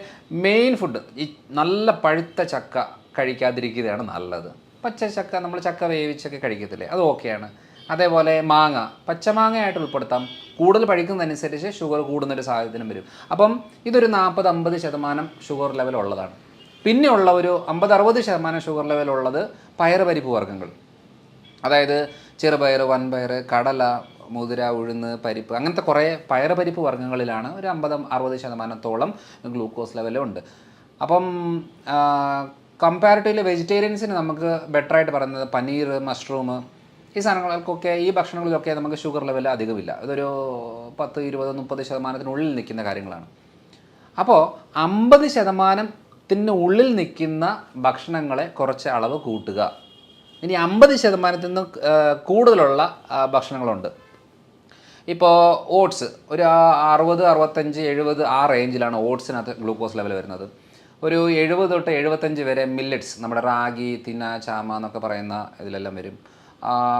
[SPEAKER 1] മെയിൻ ഫുഡ് ഈ നല്ല പഴുത്ത ചക്ക കഴിക്കാതിരിക്കുകയാണ് നല്ലത്. പച്ച ചക്ക നമ്മൾ ചക്ക വേവിച്ചൊക്കെ കഴിക്കത്തില്ലേ, അത് ഓക്കെയാണ്. അതേപോലെ മാങ്ങ, പച്ചമാങ്ങയായിട്ട് ഉൾപ്പെടുത്താം. കൂടുതൽ പഴിക്കുന്നതനുസരിച്ച് ഷുഗർ കൂടുന്നൊരു സാഹചര്യം വരും. അപ്പം ഇതൊരു 40-50% ഷുഗർ ലെവൽ ഉള്ളതാണ്. പിന്നെയുള്ള ഒരു 50-60% ഷുഗർ ലെവൽ ഉള്ളത് പയറുപരിപ്പ് വർഗ്ഗങ്ങൾ, അതായത് ചെറുപയർ, വൻപയർ, കടല, മുതിര, ഉഴുന്ന്, പരിപ്പ്, അങ്ങനത്തെ കുറേ പയറുപരിപ്പ് വർഗ്ഗങ്ങളിലാണ് ഒരു 50-60% ഗ്ലൂക്കോസ് ലെവലുണ്ട്. അപ്പം കമ്പാരിറ്റീവ്ലി വെജിറ്റേറിയൻസിന് നമുക്ക് ബെറ്ററായിട്ട് പറയുന്നത് പനീർ, മഷ്റൂം, ഈ സാധനങ്ങൾക്കൊക്കെ, ഈ ഭക്ഷണങ്ങളിലൊക്കെ നമുക്ക് ഷുഗർ ലെവൽ അധികമില്ല. ഇതൊരു 10-20-30% നിൽക്കുന്ന കാര്യങ്ങളാണ്. അപ്പോൾ 50% ഉള്ളിൽ നിൽക്കുന്ന ഭക്ഷണങ്ങളെ കുറച്ച് അളവ് കൂട്ടുക. ഇനി 50% കൂടുതലുള്ള ഭക്ഷണങ്ങളുണ്ട്. ഇപ്പോൾ ഓട്സ് ഒരു 60-65-70 ആ റേഞ്ചിലാണ് ഓട്സിനകത്ത് ഗ്ലൂക്കോസ് ലെവൽ വരുന്നത്. ഒരു 70-75 വരെ മില്ലറ്റ്സ്, നമ്മുടെ റാഗി, തിന, ചാമ എന്നൊക്കെ പറയുന്ന ഇതിലെല്ലാം വരും.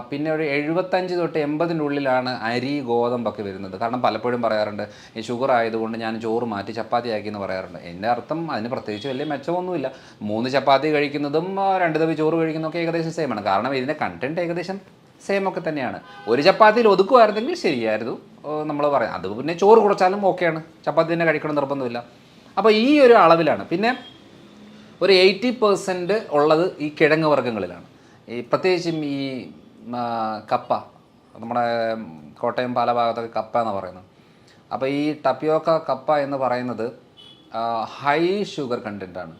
[SPEAKER 1] പിന്നെ ഒരു 75-80 അരി, ഗോതമ്പൊക്കെ വരുന്നത്. കാരണം പലപ്പോഴും പറയാറുണ്ട് ഈ ഷുഗർ ആയതുകൊണ്ട് ഞാൻ ചോറ് മാറ്റി ചപ്പാത്തി ആക്കി എന്ന് പറയാറുണ്ട്. എൻ്റെ അർത്ഥം അതിന് പ്രത്യേകിച്ച് വലിയ മെച്ചമൊന്നുമില്ല. 3 ചപ്പാത്തി കഴിക്കുന്നതും 2 തവി ചോറ് കഴിക്കുന്നതൊക്കെ ഏകദേശം സെയിമാണ്. കാരണം ഇതിൻ്റെ കണ്ടൻറ്റ് ഏകദേശം സെയിം ഒക്കെ തന്നെയാണ്. ഒരു ചപ്പാത്തിയിൽ ഒതുക്കുമായിരുന്നെങ്കിൽ ശരിയായിരുന്നു നമ്മൾ പറയാം. അത് പിന്നെ ചോറ് കുറച്ചാലും ഓക്കെയാണ്, ചപ്പാത്തി തന്നെ കഴിക്കണം നിർബന്ധമില്ല. അപ്പോൾ ഈ ഒരു അളവിലാണ്. പിന്നെ ഒരു 80% ഉള്ളത് ഈ കിഴങ്ങ് വർഗ്ഗങ്ങളിലാണ്. ഈ പ്രത്യേകിച്ചും ഈ കപ്പ, നമ്മുടെ കോട്ടയം പാല ഭാഗത്തൊക്കെ കപ്പ എന്ന് പറയുന്നത്. അപ്പോൾ ഈ ടപ്പിയോക്ക കപ്പ എന്ന് പറയുന്നത് ഹൈ ഷുഗർ കണ്ടൻറ്റാണ്.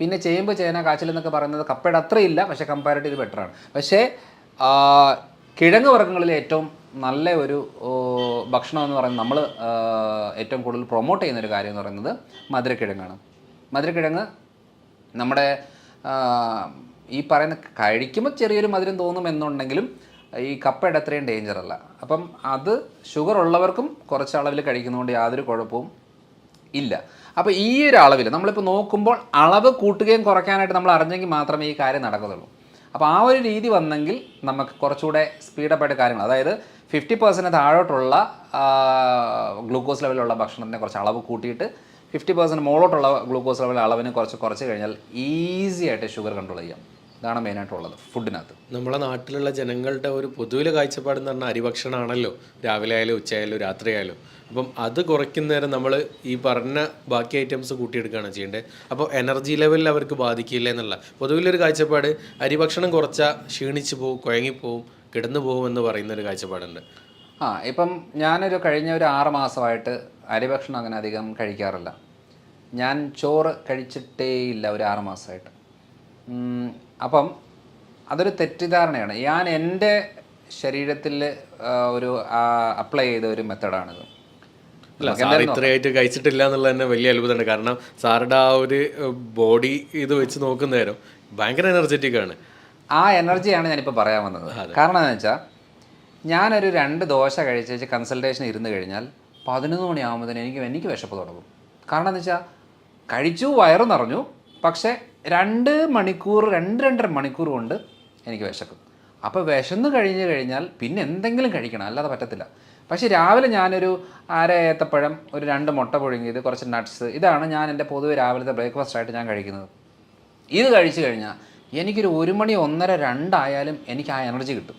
[SPEAKER 1] പിന്നെ ചേമ്പ്, ചേന, കാച്ചിൽ എന്നൊക്കെ പറയുന്നത് കപ്പയുടെ അത്രയില്ല, പക്ഷേ കമ്പാരിറ്റീവ് ബെറ്ററാണ്. പക്ഷേ കിഴങ്ങ് വർഗ്ഗങ്ങളിൽ ഏറ്റവും നല്ല ഒരു ഭക്ഷണം എന്ന് പറയുന്നത്, നമ്മൾ ഏറ്റവും കൂടുതൽ പ്രൊമോട്ട് ചെയ്യുന്നൊരു കാര്യം എന്ന് പറയുന്നത് മധുരക്കിഴങ്ങാണ്. മധുരക്കിഴങ്ങ് നമ്മുടെ ഈ പറയുന്ന കഴിക്കുമ്പോൾ ചെറിയൊരു മധുരം തോന്നുമെന്നുണ്ടെങ്കിലും ഈ കപ്പയുടെ അത്രയും ഡേഞ്ചർ അല്ല. അപ്പം അത് ഷുഗർ ഉള്ളവർക്കും കുറച്ച് അളവിൽ കഴിക്കുന്നതുകൊണ്ട് യാതൊരു കുഴപ്പവും ഇല്ല. അപ്പോൾ ഈ ഒരു അളവിൽ നമ്മളിപ്പോൾ നോക്കുമ്പോൾ അളവ് കൂട്ടുകയും കുറയ്ക്കാനായിട്ട് നമ്മൾ അറിഞ്ഞെങ്കിൽ മാത്രമേ ഈ കാര്യം നടക്കത്തുള്ളൂ. അപ്പോൾ ആ ഒരു രീതി വന്നെങ്കിൽ നമുക്ക് കുറച്ചുകൂടെ സ്പീഡപ്പായിട്ട് കാര്യങ്ങൾ, അതായത് 50% താഴോട്ടുള്ള ഗ്ലൂക്കോസ് ലെവലുള്ള ഭക്ഷണത്തിനെ കുറച്ച് അളവ് കൂട്ടിയിട്ട് 50% മുകളിലോട്ടുള്ള ഗ്ലൂക്കോസ് ലെവൽ അളവിന് കുറച്ച് കഴിഞ്ഞാൽ ഈസി ആയിട്ട് ഷുഗർ കൺട്രോൾ ചെയ്യാം. ഇതാണ് മെയിനായിട്ടുള്ളത് ഫുഡിനകത്ത്.
[SPEAKER 2] നമ്മളെ നാട്ടിലുള്ള ജനങ്ങളുടെ ഒരു പൊതുവിലെ കാഴ്ചപ്പാടെന്ന് പറഞ്ഞാൽ അരിഭക്ഷണമാണല്ലോ, രാവിലെ ആയാലും ഉച്ചയായാലും രാത്രി ആയാലും. അപ്പം അത് കുറയ്ക്കുന്നേരം നമ്മൾ ഈ പറഞ്ഞ ബാക്കി ഐറ്റംസ് കൂട്ടിയെടുക്കുകയാണ് ചെയ്യേണ്ടത്. അപ്പോൾ എനർജി ലെവലിൽ അവർക്ക് ബാധിക്കില്ല എന്നുള്ള പൊതുവിലൊരു കാഴ്ചപ്പാട്, അരിഭക്ഷണം കുറച്ചാൽ ക്ഷീണിച്ച് പോവും, കുഴങ്ങിപ്പോവും, കിടന്നു പോകും എന്ന് പറയുന്നൊരു കാഴ്ചപ്പാടുണ്ട്.
[SPEAKER 1] ഇപ്പം ഞാനൊരു കഴിഞ്ഞ ഒരു 6 മാസമായിട്ട് അരിഭക്ഷണം അങ്ങനെ അധികം കഴിക്കാറില്ല. ഞാൻ ചോറ് കഴിച്ചിട്ടേ ഇല്ല ഒരു 6 മാസമായിട്ട്. അപ്പം അതൊരു തെറ്റിദ്ധാരണയാണ്. ഞാൻ എൻ്റെ ശരീരത്തിൽ ഒരു അപ്ലൈ ചെയ്ത ഒരു മെത്തഡാണിത്.
[SPEAKER 2] അല്ല, സാർ ഇത്രയായിട്ട് കഴിച്ചിട്ടില്ല എന്നുള്ളത് തന്നെ വലിയ അത്ഭുതമാണ്. കാരണം സാറുടെ ആ ഒരു ബോഡി ഇത് വെച്ച് നോക്കുന്ന നേരം ഭയങ്കര എനർജറ്റിക് ആണ്.
[SPEAKER 1] ആ എനർജിയാണ് ഞാനിപ്പോൾ പറയാൻ വന്നത്. കാരണം എന്താണെന്ന് വെച്ചാൽ ഞാനൊരു 2 ദോശ കഴിച്ച് കൺസൾട്ടേഷൻ ഇരുന്ന് കഴിഞ്ഞാൽ 11 മണിയാകുമ്പോഴത്തേന് എനിക്ക് വിശപ്പ് തുടങ്ങും. കാരണം എന്താ വെച്ചാൽ കഴിച്ചു, വയറ് നിറഞ്ഞു, പക്ഷേ 2-2.5 മണിക്കൂർ കൊണ്ട് എനിക്ക് വിശക്കും. അപ്പോൾ വിശന്ന് കഴിഞ്ഞാൽ പിന്നെ എന്തെങ്കിലും കഴിക്കണം, അല്ലാതെ പറ്റത്തില്ല. പക്ഷേ രാവിലെ ഞാനൊരു 1/2 ഏത്തപ്പഴം, ഒരു 2 മുട്ട പുഴുങ്ങിയത്, കുറച്ച് നട്ട്സ്, ഇതാണ് ഞാൻ എൻ്റെ പൊതുവെ രാവിലത്തെ ബ്രേക്ക്ഫാസ്റ്റായിട്ട് ഞാൻ കഴിക്കുന്നത്. ഇത് കഴിച്ചു കഴിഞ്ഞാൽ എനിക്കൊരു 1 മണി 1:30 2 ആയാലും എനിക്ക് ആ എനർജി കിട്ടും.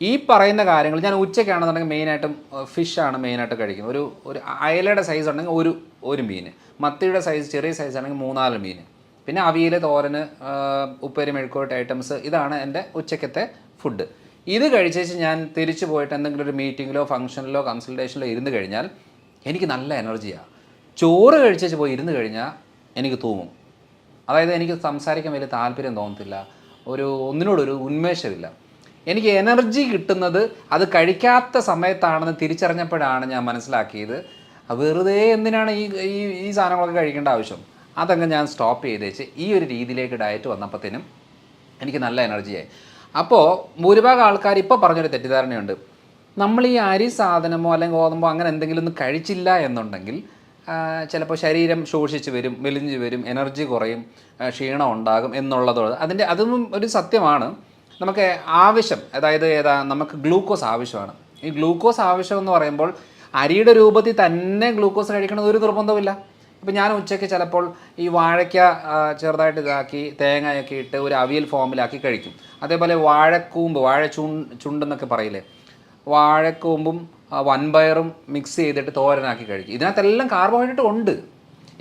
[SPEAKER 1] ഈ പറയുന്ന കാര്യങ്ങൾ ഞാൻ ഉച്ചയ്ക്കാണെന്നുണ്ടെങ്കിൽ മെയിനായിട്ടും ഫിഷാണ് മെയിനായിട്ട് കഴിക്കുന്നത്. ഒരു അയലയുടെ സൈസ് ഉണ്ടെങ്കിൽ ഒരു മീൻ, മത്തിയുടെ സൈസ് ചെറിയ സൈസ് ആണെങ്കിൽ 3-4 മീൻ, പിന്നെ അവിയൽ, തോരന്, ഉപ്പേരി, മെഴുക്കോട്ട് ഐറ്റംസ്, ഇതാണ് എൻ്റെ ഉച്ചയ്ക്കത്തെ ഫുഡ്. ഇത് കഴിച്ചേച്ച് ഞാൻ തിരിച്ചു പോയിട്ട് എന്തെങ്കിലും ഒരു മീറ്റിങ്ങിലോ ഫംഗ്ഷനിലോ കൺസൾട്ടേഷനിലോ ഇരുന്ന് കഴിഞ്ഞാൽ എനിക്ക് നല്ല എനർജിയാണ്. ചോറ് കഴിച്ചേച്ച് പോയി ഇരുന്ന് കഴിഞ്ഞാൽ എനിക്ക് തൂങ്ങും. അതായത് എനിക്ക് സംസാരിക്കാൻ വലിയ താല്പര്യം തോന്നത്തില്ല, ഒന്നിനോടൊരു ഉന്മേഷമില്ല. എനിക്ക് എനർജി കിട്ടുന്നത് അത് കഴിക്കാത്ത സമയത്താണെന്ന് തിരിച്ചറിഞ്ഞപ്പോഴാണ് ഞാൻ മനസ്സിലാക്കിയത് വെറുതെ എന്തിനാണ് ഈ സാധനങ്ങളൊക്കെ കഴിക്കേണ്ട ആവശ്യം. അതങ്ങ് ഞാൻ സ്റ്റോപ്പ് ചെയ്തേച്ച് ഈ ഒരു രീതിയിലേക്ക് ഡയറ്റ് വന്നപ്പോഴത്തേനും എനിക്ക് നല്ല എനർജിയായി. അപ്പോൾ ഭൂരിഭാഗം ആൾക്കാർ ഇപ്പോൾ പറഞ്ഞൊരു തെറ്റിദ്ധാരണയുണ്ട്, നമ്മൾ ഈ അരി സാധനമോ അല്ലെങ്കിൽ ഗോതമ്പോ അങ്ങനെ എന്തെങ്കിലും ഒന്നും കഴിച്ചില്ല എന്നുണ്ടെങ്കിൽ ചിലപ്പോൾ ശരീരം ശോഷിച്ച് വരും, മെലിഞ്ഞ് വരും, എനർജി കുറയും, ക്ഷീണം ഉണ്ടാകും എന്നുള്ളതോട് അതൊന്നും ഒരു സത്യമാണ്. നമുക്ക് ആവശ്യം, അതായത് നമുക്ക് ഗ്ലൂക്കോസ് ആവശ്യമാണ്. ഈ ഗ്ലൂക്കോസ് ആവശ്യം എന്ന് പറയുമ്പോൾ അരിയുടെ രൂപത്തിൽ തന്നെ ഗ്ലൂക്കോസ് കഴിക്കണമെന്ന് ഒരു നിർബന്ധമില്ല. ഇപ്പം ഞാൻ ഉച്ചയ്ക്ക് ചിലപ്പോൾ ഈ വാഴയ്ക്ക ചെറുതായിട്ട് ഇതാക്കി തേങ്ങയൊക്കെ ഇട്ട് ഒരു അവിയൽ ഫോമിലാക്കി കഴിക്കും. അതേപോലെ വാഴക്കൂമ്പ്, ചുണ്ടെന്നൊക്കെ പറയില്ലേ, വാഴക്കൂമ്പും വൻപയറും മിക്സ് ചെയ്തിട്ട് തോരനാക്കി കഴിക്കും. ഇതിനകത്തെല്ലാം കാർബോഹൈഡ്രേറ്റ് ഉണ്ട്.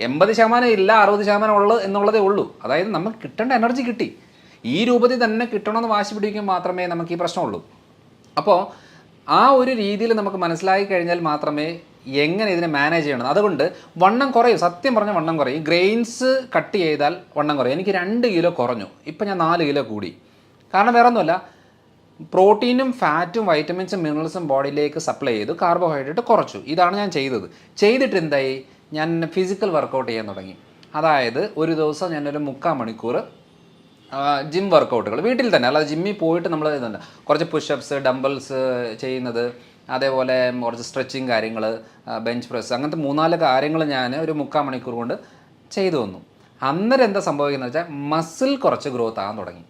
[SPEAKER 1] 80% ഇല്ല, 60% ഉള്ളത് എന്നുള്ളതേ ഉള്ളൂ. അതായത് നമുക്ക് കിട്ടേണ്ട എനർജി കിട്ടി, ഈ രൂപത്തിൽ തന്നെ കിട്ടണമെന്ന് വാശി പിടിക്കുമ്പോൾ മാത്രമേ നമുക്ക് ഈ പ്രശ്നമുള്ളൂ. അപ്പോൾ ആ ഒരു രീതിയിൽ നമുക്ക് മനസ്സിലാക്കി കഴിഞ്ഞാൽ മാത്രമേ എങ്ങനെ ഇതിനെ മാനേജ് ചെയ്യണം. അതുകൊണ്ട് വണ്ണം കുറയും, സത്യം പറഞ്ഞാൽ വണ്ണം കുറയും. ഗ്രെയിൻസ് കട്ട് ചെയ്താൽ വണ്ണം കുറയും. എനിക്ക് 2 കിലോ കുറഞ്ഞു, ഇപ്പം ഞാൻ 4 കിലോ കൂടി. കാരണം വേറെ ഒന്നുമല്ല, പ്രോട്ടീനും ഫാറ്റും വൈറ്റമിൻസും മിനറൽസും ബോഡിയിലേക്ക് സപ്ലൈ ചെയ്തു, കാർബോഹൈഡ്രേറ്റ് കുറച്ചു. ഇതാണ് ഞാൻ ചെയ്തിട്ട് എന്തായി, ഞാൻ ഫിസിക്കൽ വർക്കൗട്ട് ചെയ്യാൻ തുടങ്ങി. അതായത് ഒരു ദിവസം ഞാനൊരു 3/4 മണിക്കൂർ ജിം വർക്കൗട്ടുകൾ വീട്ടിൽ തന്നെ, അല്ലാതെ ജിമ്മിൽ പോയിട്ട് നമ്മൾ ഇതുണ്ട്, കുറച്ച് പുഷപ്സ്, ഡംബിൾസ് ചെയ്യുന്നത്, അതേപോലെ കുറച്ച് സ്ട്രെച്ചിങ് കാര്യങ്ങൾ, ബെഞ്ച് പ്രസ്, അങ്ങനത്തെ 3-4 കാര്യങ്ങൾ ഞാൻ ഒരു 3/4 മണിക്കൂർ കൊണ്ട് ചെയ്തു വന്നു. അന്നേരം എന്താ സംഭവിക്കുന്നത് വെച്ചാൽ മസിൽ കുറച്ച് ഗ്രോത്ത് ആകാൻ തുടങ്ങി.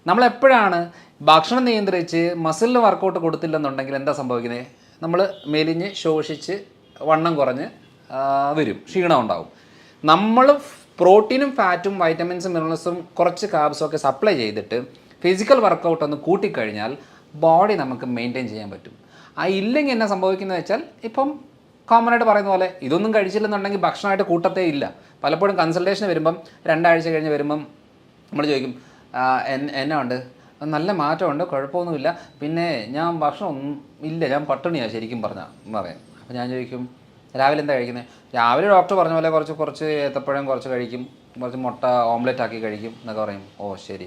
[SPEAKER 1] നമ്മളെപ്പോഴാണ് ഭക്ഷണം നിയന്ത്രിച്ച് മസിലിന് വർക്കൗട്ട് കൊടുത്തില്ലെന്നുണ്ടെങ്കിൽ എന്താ സംഭവിക്കുന്നത്, നമ്മൾ മെലിഞ്ഞ് ശോഷിച്ച് വണ്ണം കുറഞ്ഞ് വരും, ക്ഷീണം ഉണ്ടാവും. നമ്മൾ പ്രോട്ടീനും ഫാറ്റും വൈറ്റമിൻസും മിനറൽസും കുറച്ച് കാർബ്സും ഒക്കെ സപ്ലൈ ചെയ്തിട്ട് ഫിസിക്കൽ വർക്കൗട്ട് ഒന്ന് കൂട്ടിക്കഴിഞ്ഞാൽ ബോഡി നമുക്ക് മെയിൻറ്റെയിൻ ചെയ്യാൻ പറ്റും. ഇല്ലെങ്കിൽ എന്നാ സംഭവിക്കുന്നത് വെച്ചാൽ, ഇപ്പം കോമൺ ആയിട്ട് പറയുന്ന പോലെ ഇതൊന്നും കഴിച്ചില്ലെന്നുണ്ടെങ്കിൽ ഭക്ഷണമായിട്ട് കൂട്ടത്തേ ഇല്ല. പലപ്പോഴും കൺസൾട്ടേഷൻ വരുമ്പം 2 ആഴ്ച കഴിഞ്ഞ് വരുമ്പം നമ്മൾ ചോദിക്കും, എന്നാ ഉണ്ട്, നല്ല മാറ്റമുണ്ട്, കുഴപ്പമൊന്നുമില്ല, പിന്നെ ഞാൻ ഭക്ഷണം ഒന്നും ഇല്ല, ഞാൻ പട്ടിണിയാണ് ശരിക്കും പറയാം. അപ്പോൾ ഞാൻ ചോദിക്കും, രാവിലെ എന്താ കഴിക്കുന്നത്? രാവിലെ ഡോക്ടർ പറഞ്ഞ പോലെ കുറച്ച് ഏത്തപ്പഴം കുറച്ച് കഴിക്കും, കുറച്ച് മുട്ട ഓംലെറ്റ് ആക്കി കഴിക്കും എന്നൊക്കെ പറയും. ഓ ശരി.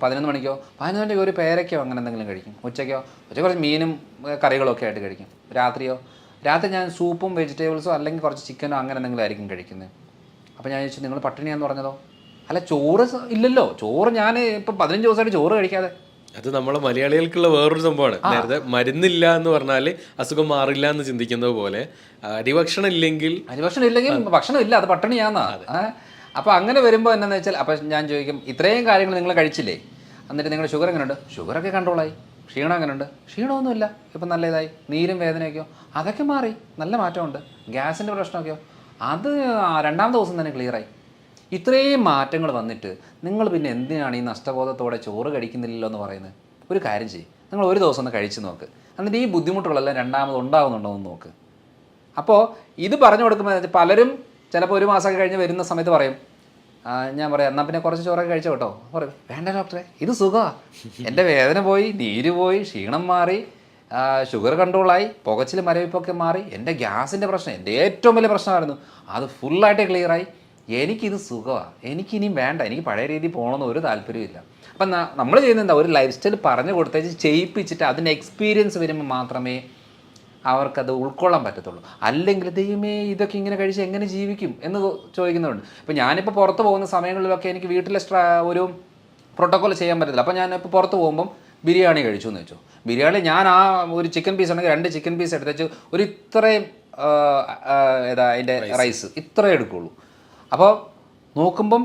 [SPEAKER 1] 11 മണിക്കോ 11 മണിക്കോ ഒരു പേരയ്ക്കോ അങ്ങനെ എന്തെങ്കിലും കഴിക്കും. ഉച്ചയ്ക്ക് കുറച്ച് മീനും കറികളൊക്കെ ആയിട്ട് കഴിക്കും. രാത്രി ഞാൻ സൂപ്പും വെജിറ്റബിൾസോ അല്ലെങ്കിൽ കുറച്ച് ചിക്കനോ അങ്ങനെ എന്തെങ്കിലും ആയിരിക്കും കഴിക്കുന്നത്. അപ്പോൾ ഞാൻ ചോദിച്ചു, നിങ്ങൾ പട്ടിണിയാന്ന് പറഞ്ഞതോ? അല്ല, ചോറ് ഇല്ലല്ലോ, ചോറ് ഞാൻ ഇപ്പോൾ 15 ദിവസമായിട്ട് ചോറ് കഴിക്കാതെ.
[SPEAKER 2] അത് നമ്മളെ മലയാളികൾക്കുള്ള വേറൊരു സംഭവമാണ്. നേരത്തെ മരുന്നില്ല എന്ന് പറഞ്ഞാൽ അസുഖം മാറില്ല എന്ന് ചിന്തിക്കുന്നത് പോലെ അരിഭക്ഷണം ഇല്ലെങ്കിൽ
[SPEAKER 1] ഭക്ഷണം ഇല്ല, അത് പട്ടിണിയാന്നാ. അപ്പോൾ അങ്ങനെ വരുമ്പോൾ എന്നാന്ന് വെച്ചാൽ, അപ്പം ഞാൻ ചോദിക്കും, ഇത്രയും കാര്യങ്ങൾ നിങ്ങൾ കഴിച്ചില്ലേ, എന്നിട്ട് നിങ്ങളുടെ ഷുഗർ എങ്ങനെയുണ്ട്? ഷുഗറൊക്കെ കൺട്രോളായി. ക്ഷീണം എങ്ങനെയുണ്ട്? ക്ഷീണമൊന്നുമില്ല, ഇപ്പം നല്ല ഇതായി. നീരും വേദനയൊക്കെയോ അതൊക്കെ മാറി, നല്ല മാറ്റമുണ്ട്. ഗ്യാസിൻ്റെ പ്രശ്നമൊക്കെയോ അത് 2-ാമത്തെ ദിവസം തന്നെ ക്ലിയറായി. ഇത്രയും മാറ്റങ്ങൾ വന്നിട്ട് നിങ്ങൾ പിന്നെ എന്തിനാണ് ഈ നഷ്ടബോധത്തോടെ ചോറ് കഴിക്കുന്നില്ലല്ലോ എന്ന് പറയുന്നത്? ഒരു കാര്യം ചെയ്യും, നിങ്ങൾ ഒരു ദിവസം ഒന്ന് കഴിച്ച് നോക്ക്, എന്നിട്ട് ഈ ബുദ്ധിമുട്ടുകളെല്ലാം 2-ാമത് ഉണ്ടാകുന്നുണ്ടോ എന്ന് നോക്ക്. അപ്പോൾ ഇത് പറഞ്ഞു കൊടുക്കുമ്പോൾ പലരും ചിലപ്പോൾ 1 മാസമൊക്കെ കഴിഞ്ഞ് വരുന്ന സമയത്ത് പറയും, ഞാൻ പറയാം എന്നാൽ പിന്നെ കുറച്ച് ചോറൊക്കെ കഴിച്ചോ കേട്ടോ. പറയും വേണ്ട ഡോക്ടറെ, ഇത് സുഖമാണ്, എൻ്റെ വേദന പോയി, നീര് പോയി, ക്ഷീണം മാറി, ഷുഗർ കൺട്രോളായി, പുകച്ചിൽ മരവിപ്പൊക്കെ മാറി, എൻ്റെ ഗ്യാസിൻ്റെ പ്രശ്നം എൻ്റെ ഏറ്റവും വലിയ പ്രശ്നമായിരുന്നു, അത് ഫുള്ളായിട്ട് ക്ലിയറായി, എനിക്കിത് സുഖമാണ്, എനിക്കിനിയും വേണ്ട, എനിക്ക് പഴയ രീതിയിൽ പോകണമെന്ന് ഒരു താല്പര്യമില്ല. അപ്പം നമ്മൾ ചെയ്യുന്നത് എന്താ, ഒരു ലൈഫ് സ്റ്റൈൽ പറഞ്ഞു കൊടുത്തേച്ച് ചെയ്യിപ്പിച്ചിട്ട് അതിൻ്റെ എക്സ്പീരിയൻസ് വരുമ്പോൾ മാത്രമേ അവർക്കത് ഉൾക്കൊള്ളാൻ പറ്റത്തുള്ളൂ. അല്ലെങ്കിൽ ദൈവമേ ഇതൊക്കെ ഇങ്ങനെ കഴിച്ച് എങ്ങനെ ജീവിക്കും എന്ന് ചോദിക്കുന്നുണ്ട്. ഇപ്പം ഞാനിപ്പോൾ പുറത്ത് പോകുന്ന സമയങ്ങളിലൊക്കെ എനിക്ക് വീട്ടിലെ ഒരു പ്രോട്ടോക്കോൾ ചെയ്യാൻ പറ്റത്തില്ല. അപ്പോൾ ഞാനിപ്പോൾ പുറത്ത് പോകുമ്പം ബിരിയാണി കഴിച്ചു എന്ന് വെച്ചോ, ബിരിയാണി ഞാൻ ആ ഒരു ചിക്കൻ പീസ് ഉണ്ടെങ്കിൽ 2 ചിക്കൻ പീസ് എടുത്തേച്ച് ഒരു ഇത്രയും അതിൻ്റെ റൈസ് ഇത്രയും എടുക്കുകയുള്ളൂ. അപ്പോൾ നോക്കുമ്പം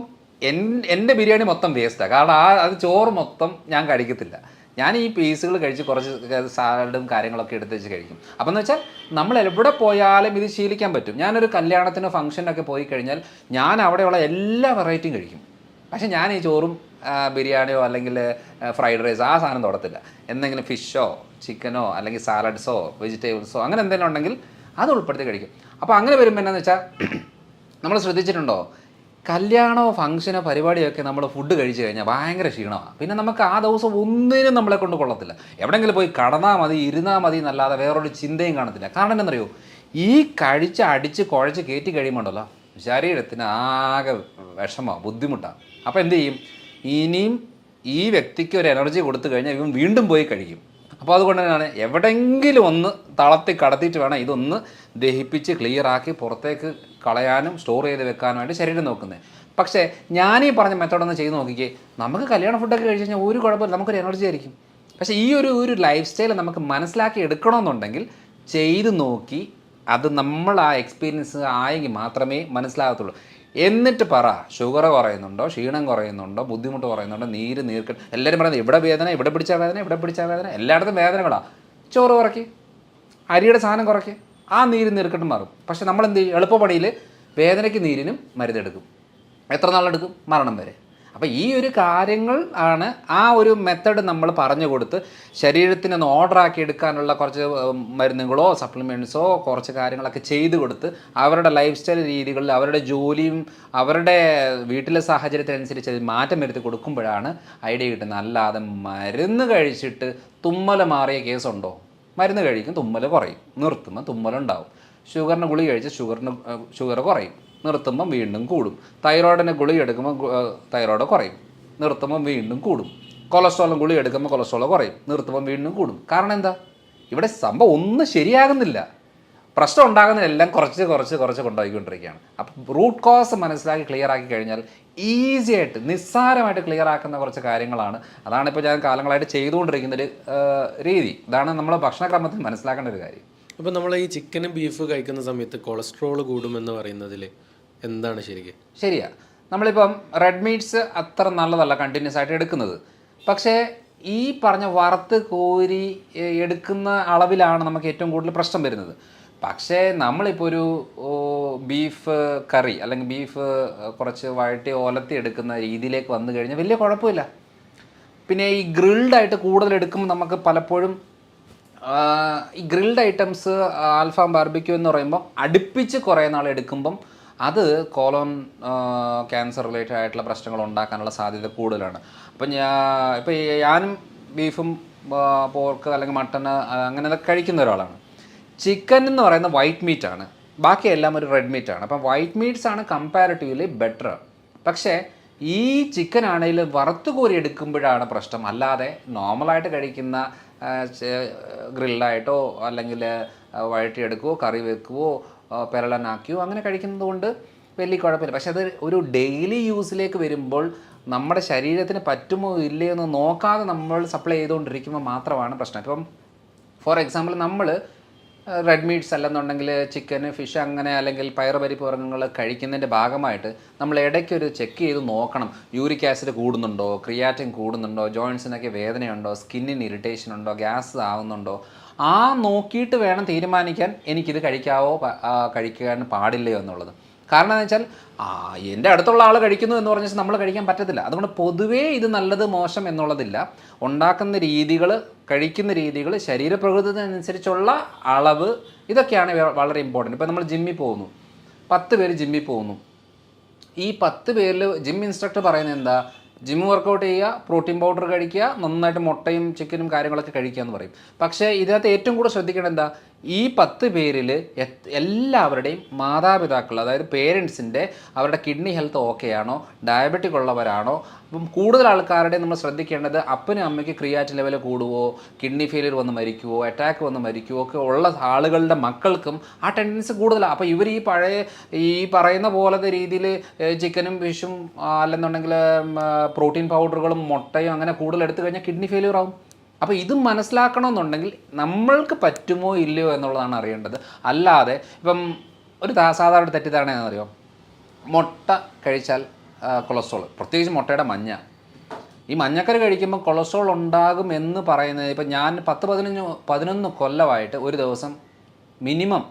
[SPEAKER 1] എൻ്റെ ബിരിയാണി മൊത്തം വേസ്റ്റാണ്. കാരണം അത് ചോറ് മൊത്തം ഞാൻ കഴിക്കത്തില്ല. ഞാൻ ഈ പീസുകൾ കഴിച്ച് കുറച്ച് സാലഡും കാര്യങ്ങളൊക്കെ എടുത്ത് വെച്ച് കഴിക്കും. അപ്പം എന്ന് വെച്ചാൽ നമ്മൾ എവിടെ പോയാലും ഇത് ശീലിക്കാൻ പറ്റും. ഞാനൊരു കല്യാണത്തിനോ ഫംഗ്ഷനൊക്കെ പോയി കഴിഞ്ഞാൽ ഞാൻ അവിടെയുള്ള എല്ലാ വെറൈറ്റിയും കഴിക്കും. പക്ഷേ ഞാൻ ഈ ചോറും ബിരിയാണിയോ അല്ലെങ്കിൽ ഫ്രൈഡ് റൈസോ ആ സാധനം തൊടത്തില്ല. എന്തെങ്കിലും ഫിഷോ ചിക്കനോ അല്ലെങ്കിൽ സാലഡ്സോ വെജിറ്റബിൾസോ അങ്ങനെ എന്തെങ്കിലും ഉണ്ടെങ്കിൽ അത് ഉൾപ്പെടുത്തി കഴിക്കും. അപ്പോൾ അങ്ങനെ വരുമ്പോൾ എന്നാന്ന് വെച്ചാൽ നമ്മൾ ശ്രദ്ധിച്ചിട്ടുണ്ടോ, കല്യാണമോ ഫംഗ്ഷനോ പരിപാടിയൊക്കെ നമ്മൾ ഫുഡ് കഴിച്ച് കഴിഞ്ഞാൽ ഭയങ്കര ക്ഷീണമാണ്. പിന്നെ നമുക്ക് ആ ദിവസം ഒന്നിനും നമ്മളെ കൊണ്ട് കൊള്ളത്തില്ല. എവിടെയെങ്കിലും പോയി കടന്നാൽ മതി, ഇരുന്നാൽ മതി എന്നല്ലാതെ വേറൊരു ചിന്തയും കാണത്തില്ല. കാരണം എന്താണെന്നറിയോ, ഈ കഴിച്ച് അടിച്ച് കുഴച്ച് കയറ്റി കഴിയുമ്പോണ്ടല്ലോ ശരീരത്തിന് ആകെ വിഷമമാണ്, ബുദ്ധിമുട്ടാണ്. അപ്പോൾ എന്ത് ചെയ്യും, ഇനിയും ഈ വ്യക്തിക്ക് ഒരു എനർജി കൊടുത്തു കഴിഞ്ഞാൽ ഇവൻ വീണ്ടും പോയി കഴിക്കും. അപ്പോൾ അതുകൊണ്ട് തന്നെയാണ് എവിടെയെങ്കിലും ഒന്ന് തളർത്തി കടത്തിയിട്ട് വേണം ഇതൊന്ന് ദഹിപ്പിച്ച് ക്ലിയറാക്കി പുറത്തേക്ക് കളയാനും സ്റ്റോർ ചെയ്ത് വെക്കാനുമായിട്ട് ശരീരം നോക്കുന്നത്. പക്ഷേ ഞാനീ പറഞ്ഞ മെത്തേഡൊന്ന് ചെയ്ത് നോക്കിക്കേ, നമുക്ക് കല്യാണ ഫുഡൊക്കെ കഴിച്ച് കഴിഞ്ഞാൽ ഒരു കുഴപ്പമില്ല, നമുക്കൊരു എനർജി ആയിരിക്കും. പക്ഷേ ഈ ഒരു ലൈഫ് സ്റ്റൈൽ നമുക്ക് മനസ്സിലാക്കി എടുക്കണമെന്നുണ്ടെങ്കിൽ ചെയ്ത് നോക്കി അത് നമ്മൾ ആ എക്സ്പീരിയൻസ് ആയെങ്കിൽ മാത്രമേ മനസ്സിലാകത്തുള്ളൂ. എന്നിട്ട് പറ, ഷുഗർ കുറയുന്നുണ്ടോ, ക്ഷീണം കുറയുന്നുണ്ടോ, ബുദ്ധിമുട്ട് കുറയുന്നുണ്ടോ, നീർക്കെട്ട്. എല്ലാവരും പറയുന്നത് ഇവിടെ വേദന, ഇവിടെ പിടിച്ചാൽ വേദന, ഇവിടെ പിടിച്ചാൽ വേദന, എല്ലായിടത്തും വേദനകളാണ്. ചോറ് കുറയ്ക്ക്, അരിയുടെ സാധനം കുറയ്ക്ക്, ആ നീർക്കെട്ടും മാറും. പക്ഷെ നമ്മൾ എന്ത് ചെയ്യും, എളുപ്പപ്പണിയിൽ വേദനയ്ക്ക് നീരിനും മരുന്നെടുക്കും. എത്ര നാളെടുക്കും? മരണം വരെ. അപ്പോൾ ഈ ഒരു കാര്യങ്ങൾ ആണ് ആ ഒരു മെത്തഡ് നമ്മൾ പറഞ്ഞു കൊടുത്ത് ശരീരത്തിനൊന്ന് ഓർഡറാക്കി എടുക്കാനുള്ള കുറച്ച് മരുന്നുകളോ സപ്ലിമെൻറ്റ്സോ കുറച്ച് കാര്യങ്ങളൊക്കെ ചെയ്ത് കൊടുത്ത് അവരുടെ ലൈഫ് സ്റ്റൈൽ രീതികളിൽ അവരുടെ ജോലിയും അവരുടെ വീട്ടിലെ സാഹചര്യത്തിനനുസരിച്ച് അത് മാറ്റം വരുത്തി കൊടുക്കുമ്പോഴാണ് ഐഡിയ കിട്ടുന്നത്. അല്ലാതെ മരുന്ന് കഴിച്ചിട്ട് തുമ്മൽ മാറിയ കേസുണ്ടോ? മരുന്ന് കഴിക്കും, തുമ്മൽ കുറയും, നിർത്തുമ്പോൾ തുമ്മലുണ്ടാവും. ഷുഗറിന് ഗുളിക കഴിച്ച് ഷുഗർ കുറയും, നിർത്തുമ്പം വീണ്ടും കൂടും. തൈറോയിഡിന് ഗുളിക എടുക്കുമ്പോൾ തൈറോയിഡ് കുറയും, നിർത്തുമ്പം വീണ്ടും കൂടും. കൊളസ്ട്രോളിന് ഗുളിക എടുക്കുമ്പോൾ കൊളസ്ട്രോൾ കുറയും, നിർത്തുമ്പം വീണ്ടും കൂടും. കാരണം എന്താ, ഇവിടെ സംഭവം ഒന്നും ശരിയാകുന്നില്ല. പ്രശ്നം ഉണ്ടാകുന്നതെല്ലാം കുറച്ച് കൊണ്ടുപോയിക്കൊണ്ടിരിക്കുകയാണ്. അപ്പം റൂട്ട് കോസ് മനസ്സിലാക്കി ക്ലിയർ ആക്കി കഴിഞ്ഞാൽ ഈസി ആയിട്ട് നിസ്സാരമായിട്ട് ക്ലിയർ ആക്കുന്ന കുറച്ച് കാര്യങ്ങളാണ്. അതാണ് ഇപ്പോൾ ഞാൻ കാലങ്ങളായിട്ട് ചെയ്തുകൊണ്ടിരിക്കുന്നൊരു രീതി. ഇതാണ് നമ്മൾ ഭക്ഷണക്രമത്തിൽ മനസ്സിലാക്കേണ്ട ഒരു കാര്യം.
[SPEAKER 2] അപ്പോൾ നമ്മൾ ഈ ചിക്കനും ബീഫ് കഴിക്കുന്ന സമയത്ത് കൊളസ്ട്രോൾ കൂടുമെന്ന് പറയുന്നതിൽ എന്താണ് ശരിയാ.
[SPEAKER 1] നമ്മളിപ്പം റെഡ് മീറ്റ്സ് അത്ര നല്ലതല്ല കണ്ടിന്യൂസ് ആയിട്ട് എടുക്കുന്നത്. പക്ഷേ ഈ പറഞ്ഞ വറുത്ത് കോരി എടുക്കുന്ന അളവിലാണ് നമുക്ക് ഏറ്റവും കൂടുതൽ പ്രശ്നം വരുന്നത്. പക്ഷേ നമ്മളിപ്പോൾ ഒരു ബീഫ് കറി അല്ലെങ്കിൽ ബീഫ് കുറച്ച് വഴറ്റി ഒലത്തി എടുക്കുന്ന രീതിയിലേക്ക് വന്നു കഴിഞ്ഞാൽ വലിയ കുഴപ്പമില്ല. പിന്നെ ഈ ഗ്രിൽഡായിട്ട് കൂടുതൽ എടുക്കുമ്പോൾ നമുക്ക് പലപ്പോഴും ഈ ഗ്രിൽഡ് ഐറ്റംസ് ആൽഫാം ബാർബിക്യൂ എന്ന് പറയുമ്പോൾ അടുപ്പിച്ച് കുറേ നാൾ എടുക്കുമ്പം അത് കോളോൺ ക്യാൻസർ റിലേറ്റഡ് ആയിട്ടുള്ള പ്രശ്നങ്ങൾ ഉണ്ടാക്കാനുള്ള സാധ്യത കൂടുതലാണ്. അപ്പം ഞാനും ബീഫും പോർക്ക് അല്ലെങ്കിൽ മട്ടൺ അങ്ങനെ കഴിക്കുന്ന ഒരാളാണ്. ചിക്കൻ എന്ന് പറയുന്നത് വൈറ്റ് മീറ്റാണ്, ബാക്കിയെല്ലാം ഒരു റെഡ് മീറ്റാണ്. അപ്പം വൈറ്റ് മീറ്റ്സ് ആണ് കമ്പാരിറ്റീവ്ലി ബെറ്റർ. പക്ഷേ ഈ ചിക്കൻ ആണെങ്കിൽ വറുത്ത് കോരി എടുക്കുമ്പോഴാണ് പ്രശ്നം. അല്ലാതെ നോർമലായിട്ട് കഴിക്കുന്ന ഗ്രില്ലായിട്ടോ അല്ലെങ്കിൽ വഴറ്റിയെടുക്കുകയോ കറി വെക്കുകയോ പെരളനാക്കിയോ അങ്ങനെ കഴിക്കുന്നത് കൊണ്ട് വലിയ കുഴപ്പമില്ല. പക്ഷെ അത് ഒരു ഡെയിലി യൂസിലേക്ക് വരുമ്പോൾ നമ്മുടെ ശരീരത്തിന് പറ്റുമോ ഇല്ലയോ എന്ന് നോക്കാതെ നമ്മൾ സപ്ലൈ ചെയ്തുകൊണ്ടിരിക്കുമ്പോൾ മാത്രമാണ് പ്രശ്നം. ഇപ്പം ഫോർ എക്സാമ്പിൾ നമ്മൾ റെഡ് മീറ്റ്സ് അല്ലെന്നുണ്ടെങ്കിൽ ചിക്കന് ഫിഷ് അങ്ങനെ അല്ലെങ്കിൽ പയറുപരിപ്പ് വർഗ്ഗങ്ങൾ കഴിക്കുന്നതിൻ്റെ ഭാഗമായിട്ട് നമ്മൾ ഇടയ്ക്കൊരു ചെക്ക് ചെയ്ത് നോക്കണം. യൂറിക് ആസിഡ് കൂടുന്നുണ്ടോ, ക്രിയാറ്റിൻ കൂടുന്നുണ്ടോ, ജോയിൻസിനൊക്കെ വേദനയുണ്ടോ, സ്കിന്നിന് ഇറിറ്റേഷൻ ഉണ്ടോ, ഗ്യാസ് ആവുന്നുണ്ടോ, ആ നോക്കിയിട്ട് വേണം തീരുമാനിക്കാൻ എനിക്കിത് കഴിക്കാവോ കഴിക്കാൻ പാടില്ലയോ എന്നുള്ളത്. കാരണം എന്ന് വെച്ചാൽ എൻ്റെ അടുത്തുള്ള ആൾ കഴിക്കുന്നു എന്ന് പറഞ്ഞാൽ നമ്മൾ കഴിക്കാൻ പറ്റത്തില്ല. അതുകൊണ്ട് പൊതുവേ ഇത് നല്ലത് മോശം എന്നുള്ളതില്ല. ഉണ്ടാക്കുന്ന രീതികൾ, കഴിക്കുന്ന രീതികൾ, ശരീരപ്രകൃതത്തിനനുസരിച്ചുള്ള അളവ്, ഇതൊക്കെയാണ് വളരെ ഇമ്പോർട്ടൻറ്റ്. ഇപ്പോൾ നമ്മൾ ജിമ്മിൽ പോകുന്നു, 10 പേര് ജിമ്മിൽ പോകുന്നു. ഈ 10 പേരിൽ ജിം ഇൻസ്ട്രക്ടർ പറയുന്നത് എന്താ? ജിം വർക്കൗട്ട് ചെയ്യുക, പ്രോട്ടീൻ പൗഡർ കഴിക്കുക, നന്നായിട്ട് മുട്ടയും ചിക്കനും കാര്യങ്ങളൊക്കെ കഴിക്കുക എന്ന് പറയും. പക്ഷേ ഇതിനകത്ത് ഏറ്റവും കൂടുതൽ ശ്രദ്ധിക്കേണ്ടത് എന്താ? ഈ 10 പേരിൽ എല്ലാവരുടെയും മാതാപിതാക്കൾ, അതായത് പേരൻസിൻ്റെ അവരുടെ കിഡ്നി ഹെൽത്ത് ഓക്കെ ആണോ, ഡയബറ്റിക് ഉള്ളവരാണോ. അപ്പം കൂടുതൽ ആൾക്കാരുടെ നമ്മൾ ശ്രദ്ധിക്കേണ്ടത് അപ്പനും അമ്മയ്ക്ക് ക്രിയാറ്റിൻ ലെവൽ കൂടുവോ, കിഡ്നി ഫെയിലിയർ വന്ന് മരിക്കുവോ, അറ്റാക്ക് വന്ന് മരിക്കുവോ ഒക്കെ ഉള്ള ആളുകളുടെ മക്കൾക്കും ആ ടെൻഡൻസി കൂടുതലാണ്. അപ്പോൾ ഇവർ ഈ പറയുന്ന പോലത്തെ രീതിയിൽ ചിക്കനും ഫിഷും അല്ലെന്നുണ്ടെങ്കിൽ പ്രോട്ടീൻ പൗഡറുകളും മുട്ടയും അങ്ങനെ കൂടുതൽ എടുത്തു കഴിഞ്ഞാൽ കിഡ്നി ഫെയിലിയർ ആവും. അപ്പോൾ ഇത് മനസ്സിലാക്കണമെന്നുണ്ടെങ്കിൽ നമ്മൾക്ക് പറ്റുമോ ഇല്ലയോ എന്നുള്ളതാണ് അറിയേണ്ടത്. അല്ലാതെ ഇപ്പം ഒരു സാധാരണ തെറ്റിദ്ധാരണ എന്നറിയോ, മുട്ട കഴിച്ചാൽ കൊളസ്ട്രോൾ, പ്രത്യേകിച്ച് മുട്ടയുടെ മഞ്ഞ, ഈ മഞ്ഞക്കറി കഴിക്കുമ്പോൾ കൊളസ്ട്രോൾ ഉണ്ടാകും എന്ന് പറയുന്നത്, ഇപ്പം ഞാൻ 10-11 കൊല്ലമായിട്ട് ഒരു ദിവസം മിനിമം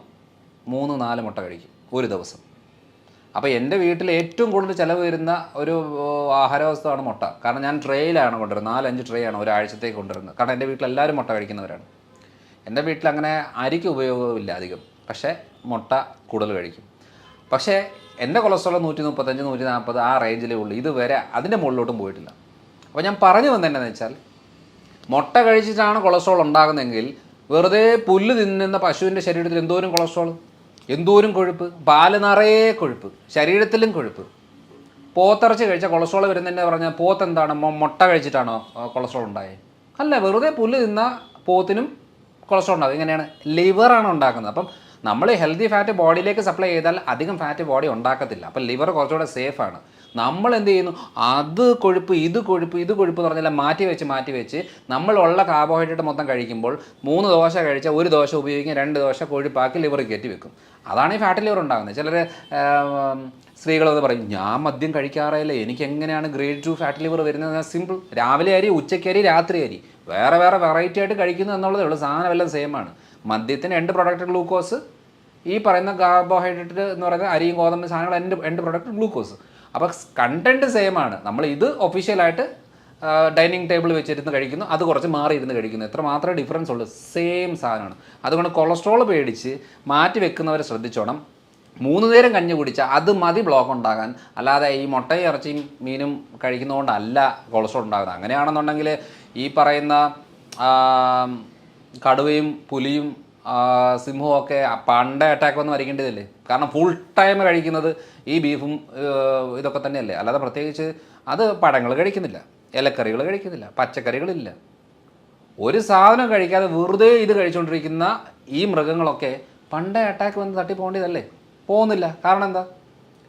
[SPEAKER 1] 3-4 മുട്ട കഴിക്കും ഒരു ദിവസം. അപ്പോൾ എൻ്റെ വീട്ടിൽ ഏറ്റവും കൂടുതൽ ചിലവ് വരുന്ന ഒരു ആഹാരവസ്തുവാണ് മുട്ട. കാരണം ഞാൻ ട്രേയിലാണ് കൊണ്ടുവരുന്നത്, 4-5 ട്രേ ആണ് ഒരാഴ്ചത്തേക്ക് കൊണ്ടുവരുന്നത്. കാരണം എൻ്റെ വീട്ടിൽ എല്ലാവരും മുട്ട കഴിക്കുന്നവരാണ്. എൻ്റെ വീട്ടിൽ അങ്ങനെ അരിക്ക് ഉപയോഗമില്ല അധികം, പക്ഷേ മുട്ട കൂടുതൽ കഴിക്കും. പക്ഷേ എൻ്റെ കൊളസ്ട്രോൾ 135-140 ആ റേഞ്ചിലേ ഉള്ളൂ. ഇതുവരെ അതിൻ്റെ മുകളിലോട്ടും പോയിട്ടില്ല. അപ്പോൾ ഞാൻ പറഞ്ഞു വന്നതെന്നു വെച്ചാൽ, മുട്ട കഴിച്ചിട്ടാണ് കൊളസ്ട്രോൾ ഉണ്ടാകുന്നതെങ്കിൽ വെറുതെ പുല്ല് തിന്നുന്ന പശുവിൻ്റെ ശരീരത്തിൽ എന്തോരം കൊളസ്ട്രോൾ, എന്തോരം കൊഴുപ്പ്, പാല് നിറയെ കൊഴുപ്പ്, ശരീരത്തിലും കൊഴുപ്പ്. പോത്തിറച്ചി കഴിച്ചാൽ കൊളസ്ട്രോൾ വരുന്നതിൻ്റെ പറഞ്ഞാൽ പോത്ത് എന്താണ്, മുട്ട കഴിച്ചിട്ടാണോ കൊളസ്ട്രോൾ ഉണ്ടായത്? അല്ല, വെറുതെ പുല്ല് തിന്ന പോത്തിനും കൊളസ്ട്രോൾ ഉണ്ടാകും. ഇങ്ങനെയാണ് ലിവറാണ് ഉണ്ടാക്കുന്നത്. അപ്പം നമ്മൾ ഹെൽത്തി ഫാറ്റ് ബോഡിയിലേക്ക് സപ്ലൈ ചെയ്താൽ അധികം ഫാറ്റ് ബോഡി ഉണ്ടാക്കത്തില്ല. അപ്പം ലിവർ കുറച്ചുകൂടെ സേഫാണ്. നമ്മൾ എന്ത് ചെയ്യുന്നു, അത് കൊഴുപ്പ് ഇത് കൊഴുപ്പ് ഇത് കൊഴുപ്പ് എന്ന് പറഞ്ഞാൽ മാറ്റി വെച്ച് നമ്മളുള്ള കാർബോഹൈഡ്രേറ്റ് മൊത്തം കഴിക്കുമ്പോൾ 3 ദോശ കഴിച്ചാൽ 1 ദോശ ഉപയോഗിക്കും, 2 ദോശ കൊഴുപ്പാക്കി ലിവറിൽ കയറ്റി വെക്കും. അതാണ് ഈ ഫാറ്റ് ലിവർ ഉണ്ടാകുന്നത്. ചിലർ സ്ത്രീകളത് പറയും, ഞാൻ മദ്യം കഴിക്കാറില്ല, എനിക്ക് എങ്ങനെയാണ് ഗ്രേഡ് 2 ഫാറ്റ് ലിവർ വരുന്നത്? സിമ്പിൾ, രാവിലെ അരി, ഉച്ചയ്ക്ക് അരി, രാത്രി അരി, വേറെ വെറൈറ്റി ആയിട്ട് കഴിക്കുന്നു എന്നുള്ളതേ ഉള്ളൂ. സാധനം എല്ലാം സെയിമാണ്. മദ്യത്തിന് എൻഡ് പ്രൊഡക്റ്റ് ഗ്ലൂക്കോസ്, ഈ പറയുന്ന കാർബോഹൈഡ്രേറ്റ് എന്ന് പറയുന്ന അരിയും ഗോതമ്പ് സാധനങ്ങൾ എൻഡ് പ്രൊഡക്റ്റ് ഗ്ലൂക്കോസ്. അപ്പോൾ കണ്ടൻറ്റ് സെയിമാണ്. നമ്മൾ ഇത് ഒഫീഷ്യലായിട്ട് ഡൈനിങ് ടേബിൾ വെച്ചിരുന്ന് കഴിക്കുന്നു, അത് കുറച്ച് മാറി ഇരുന്ന് കഴിക്കുന്നു, എത്ര മാത്രമേ ഡിഫറൻസ് ഉള്ളൂ, സെയിം സാധനമാണ്. അതുകൊണ്ട് കൊളസ്ട്രോൾ പേടിച്ച് മാറ്റി വെക്കുന്നവരെ ശ്രദ്ധിച്ചോണം. 3 നേരം കഞ്ഞി കുടിച്ചാൽ അത് മതി ബ്ലോക്ക് ഉണ്ടാകാൻ. അല്ലാതെ ഈ മുട്ടയും ഇറച്ചിയും മീനും കഴിക്കുന്നതുകൊണ്ടല്ല കൊളസ്ട്രോൾ ഉണ്ടാകുന്നത്. അങ്ങനെയാണെന്നുണ്ടെങ്കിൽ ഈ പറയുന്ന കടുവയും പുലിയും സിംഹവും ഒക്കെ പണ്ടേ അറ്റാക്ക് വന്ന് മരിക്കേണ്ടതല്ലേ? കാരണം ഫുൾ ടൈം കഴിക്കുന്നത് ഈ ബീഫും ഇതൊക്കെ തന്നെയല്ലേ. അല്ലാതെ പ്രത്യേകിച്ച് അത് പഴങ്ങൾ കഴിക്കുന്നില്ല, ഇലക്കറികൾ കഴിക്കുന്നില്ല, പച്ചക്കറികളില്ല, ഒരു സാധനം കഴിക്കാതെ വെറുതെ ഇത് കഴിച്ചുകൊണ്ടിരിക്കുന്ന ഈ മൃഗങ്ങളൊക്കെ പണ്ടേ അറ്റാക്ക് വന്ന് തട്ടി പോകേണ്ടതല്ലേ? പോകുന്നില്ല. കാരണം എന്താ?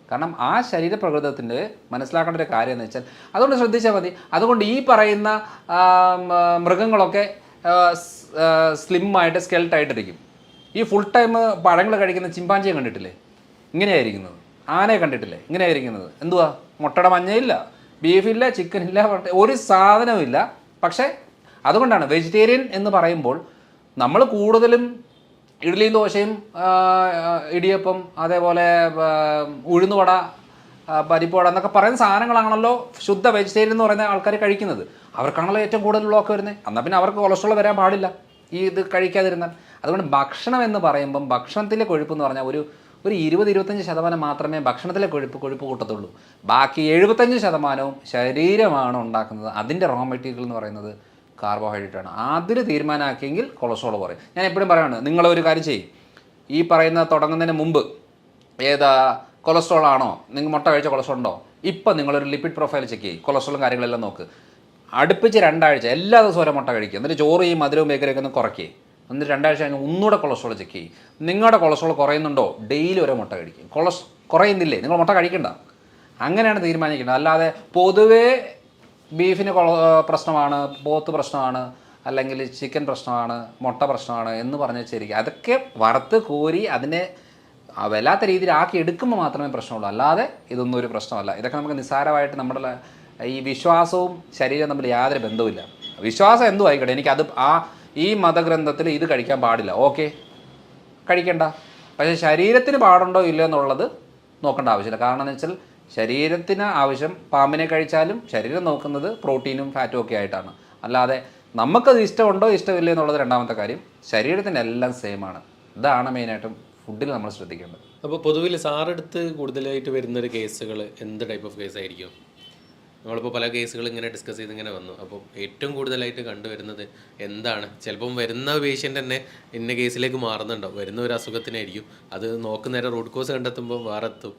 [SPEAKER 1] കാരണം ആ ശരീരപ്രകൃതത്തിൻ്റെ മനസ്സിലാക്കേണ്ട ഒരു കാര്യം എന്ന് വെച്ചാൽ, അതുകൊണ്ട് ശ്രദ്ധിച്ചാൽ മതി. അതുകൊണ്ട് ഈ പറയുന്ന മൃഗങ്ങളൊക്കെ സ്ലിമ്മായിട്ട് സ്കെൽട്ടായിട്ടിരിക്കും. ഈ ഫുൾ ടൈം പഴങ്ങൾ കഴിക്കുന്ന ചിമ്പാഞ്ചിയെ കണ്ടിട്ടില്ലേ? ഇങ്ങനെയായിരിക്കുന്നത്. ആനയെ കണ്ടിട്ടില്ലേ? ഇങ്ങനെയായിരിക്കുന്നത്. എന്തുവാ? മുട്ടയുടെ മഞ്ഞയില്ല, ബീഫില്ല, ചിക്കനില്ല, ഒരു സാധനമില്ല. പക്ഷേ അതുകൊണ്ടാണ് വെജിറ്റേറിയൻ എന്ന് പറയുമ്പോൾ നമ്മൾ കൂടുതലും ഇഡ്ഡലിയും ദോശയും ഇടിയപ്പം അതേപോലെ ഉഴുന്നുവട പരിപ്പുവട എന്നൊക്കെ പറയുന്ന സാധനങ്ങളാണല്ലോ ശുദ്ധ വെജിറ്റേറിയൻ എന്ന് പറയുന്ന ആൾക്കാർ കഴിക്കുന്നത്. അവർക്കാണല്ലോ ഏറ്റവും കൂടുതൽ ബ്ലോക്ക് വരുന്നത്. എന്നാൽ പിന്നെ അവർക്ക് കൊളസ്ട്രോൾ വരാൻ പാടില്ല ഈ ഇത് കഴിക്കാതിരുന്നാൽ. അതുകൊണ്ട് ഭക്ഷണം എന്ന് പറയുമ്പം ഭക്ഷണത്തിലെ കൊഴുപ്പ് എന്ന് പറഞ്ഞാൽ ഒരു 20-25% മാത്രമേ ഭക്ഷണത്തിലെ കൊഴുപ്പ് കൂട്ടത്തുള്ളൂ. ബാക്കി 75% ശരീരമാണ് ഉണ്ടാക്കുന്നത്. അതിൻ്റെ റോ മെറ്റീരിയൽ എന്ന് പറയുന്നത് കാർബോഹൈഡ്രേറ്റ് ആണ്. അതിൽ തീരുമാനമാക്കിയെങ്കിൽ കൊളസ്ട്രോൾ കുറയും. ഞാൻ എപ്പോഴും പറയുകയാണ്, നിങ്ങളൊരു കാര്യം ചെയ്യും, ഈ പറയുന്ന തുടങ്ങുന്നതിന് മുമ്പ് ഏതാ കൊളസ്ട്രോൾ ആണോ, നിങ്ങൾ മുട്ട കഴിച്ച കൊളസ്ട്രോൾ ഉണ്ടോ, ഇപ്പം നിങ്ങളൊരു ലിപ്പിഡ് പ്രൊഫൈൽ ചെക്ക് ചെയ്യും, കൊളസ്ട്രോളും കാര്യങ്ങളെല്ലാം നോക്ക്. അടുപ്പിച്ച് 2 ആഴ്ച എല്ലാ ദിവസവും ഓരോ മുട്ട കഴിക്കുക. എന്നിട്ട് ചോറ് ഈ മധുരവും ബേക്കറിയൊക്കെ ഒന്ന് കുറയ്ക്കുക. എന്നിട്ട് 2 ആഴ്ച കഴിഞ്ഞ് ഒന്നുകൂടെ കൊളസ്ട്രോൾ ചെക്ക് ചെയ്യും. നിങ്ങളുടെ കൊളസ്ട്രോൾ കുറയുന്നുണ്ടോ, ഡെയിലി ഓരോ മുട്ട കഴിക്കും. കുറയുന്നില്ലേ, നിങ്ങൾ മുട്ട കഴിക്കണ്ട. അങ്ങനെയാണ് തീരുമാനിക്കേണ്ടത്. അല്ലാതെ പൊതുവേ ബീഫിന് പ്രശ്നമാണ്, പോത്ത് പ്രശ്നമാണ്, അല്ലെങ്കിൽ ചിക്കൻ പ്രശ്നമാണ്, മുട്ട പ്രശ്നമാണ് എന്ന് പറഞ്ഞ് വെച്ചിരിക്കുക. അതൊക്കെ വറുത്ത് കോരി അതിനെ വല്ലാത്ത രീതിയിൽ ആക്കി എടുക്കുമ്പോൾ മാത്രമേ പ്രശ്നമുള്ളൂ. അല്ലാതെ ഇതൊന്നും ഒരു പ്രശ്നമല്ല. ഇതൊക്കെ നമുക്ക് നിസ്സാരമായിട്ട് നമ്മുടെ ഈ വിശ്വാസവും ശരീരവും തമ്മിൽ യാതൊരു ബന്ധവുമില്ല. വിശ്വാസം എന്തും ആയിക്കോട്ടെ, എനിക്കത് ഈ മതഗ്രന്ഥത്തിൽ ഇത് കഴിക്കാൻ പാടില്ല, ഓക്കെ, കഴിക്കണ്ട. പക്ഷേ ശരീരത്തിന് പാടുണ്ടോ ഇല്ലയോ എന്നുള്ളത് നോക്കേണ്ട ആവശ്യമില്ല. കാരണം എന്ന് വെച്ചാൽ ശരീരത്തിന് ആവശ്യം പാമ്പിനെ കഴിച്ചാലും ശരീരം നോക്കുന്നത് പ്രോട്ടീനും ഫാറ്റും ഒക്കെ ആയിട്ടാണ്. അല്ലാതെ നമുക്കത് ഇഷ്ടമുണ്ടോ ഇഷ്ടമില്ല എന്നുള്ളത് രണ്ടാമത്തെ കാര്യം. ശരീരത്തിൻ്റെ എല്ലാം സെയിമാണ്. ഇതാണ് മെയിനായിട്ടും ഫുഡിൽ നമ്മൾ ശ്രദ്ധിക്കേണ്ടത്.
[SPEAKER 2] അപ്പോൾ പൊതുവിൽ സാറെടുത്ത് കൂടുതലായിട്ട് വരുന്നൊരു കേസുകൾ എന്ത് ടൈപ്പ് ഓഫ് കേസ് ആയിരിക്കും? നമ്മളിപ്പോൾ പല കേസുകൾ ഇങ്ങനെ ഡിസ്കസ് ചെയ്ത് ഇങ്ങനെ വന്നു. അപ്പോൾ ഏറ്റവും കൂടുതലായിട്ട് കണ്ടുവരുന്നത് എന്താണ്? ചിലപ്പം വരുന്ന പേഷ്യൻ്റ് തന്നെ ഇന്ന കേസിലേക്ക് മാറുന്നുണ്ടാവും. വരുന്ന ഒരു അസുഖത്തിനായിരിക്കും, അത് നോക്കുന്നേരം റൂട്ട് കോസ് കണ്ടെത്തുമ്പോൾ വേറെ എത്തും.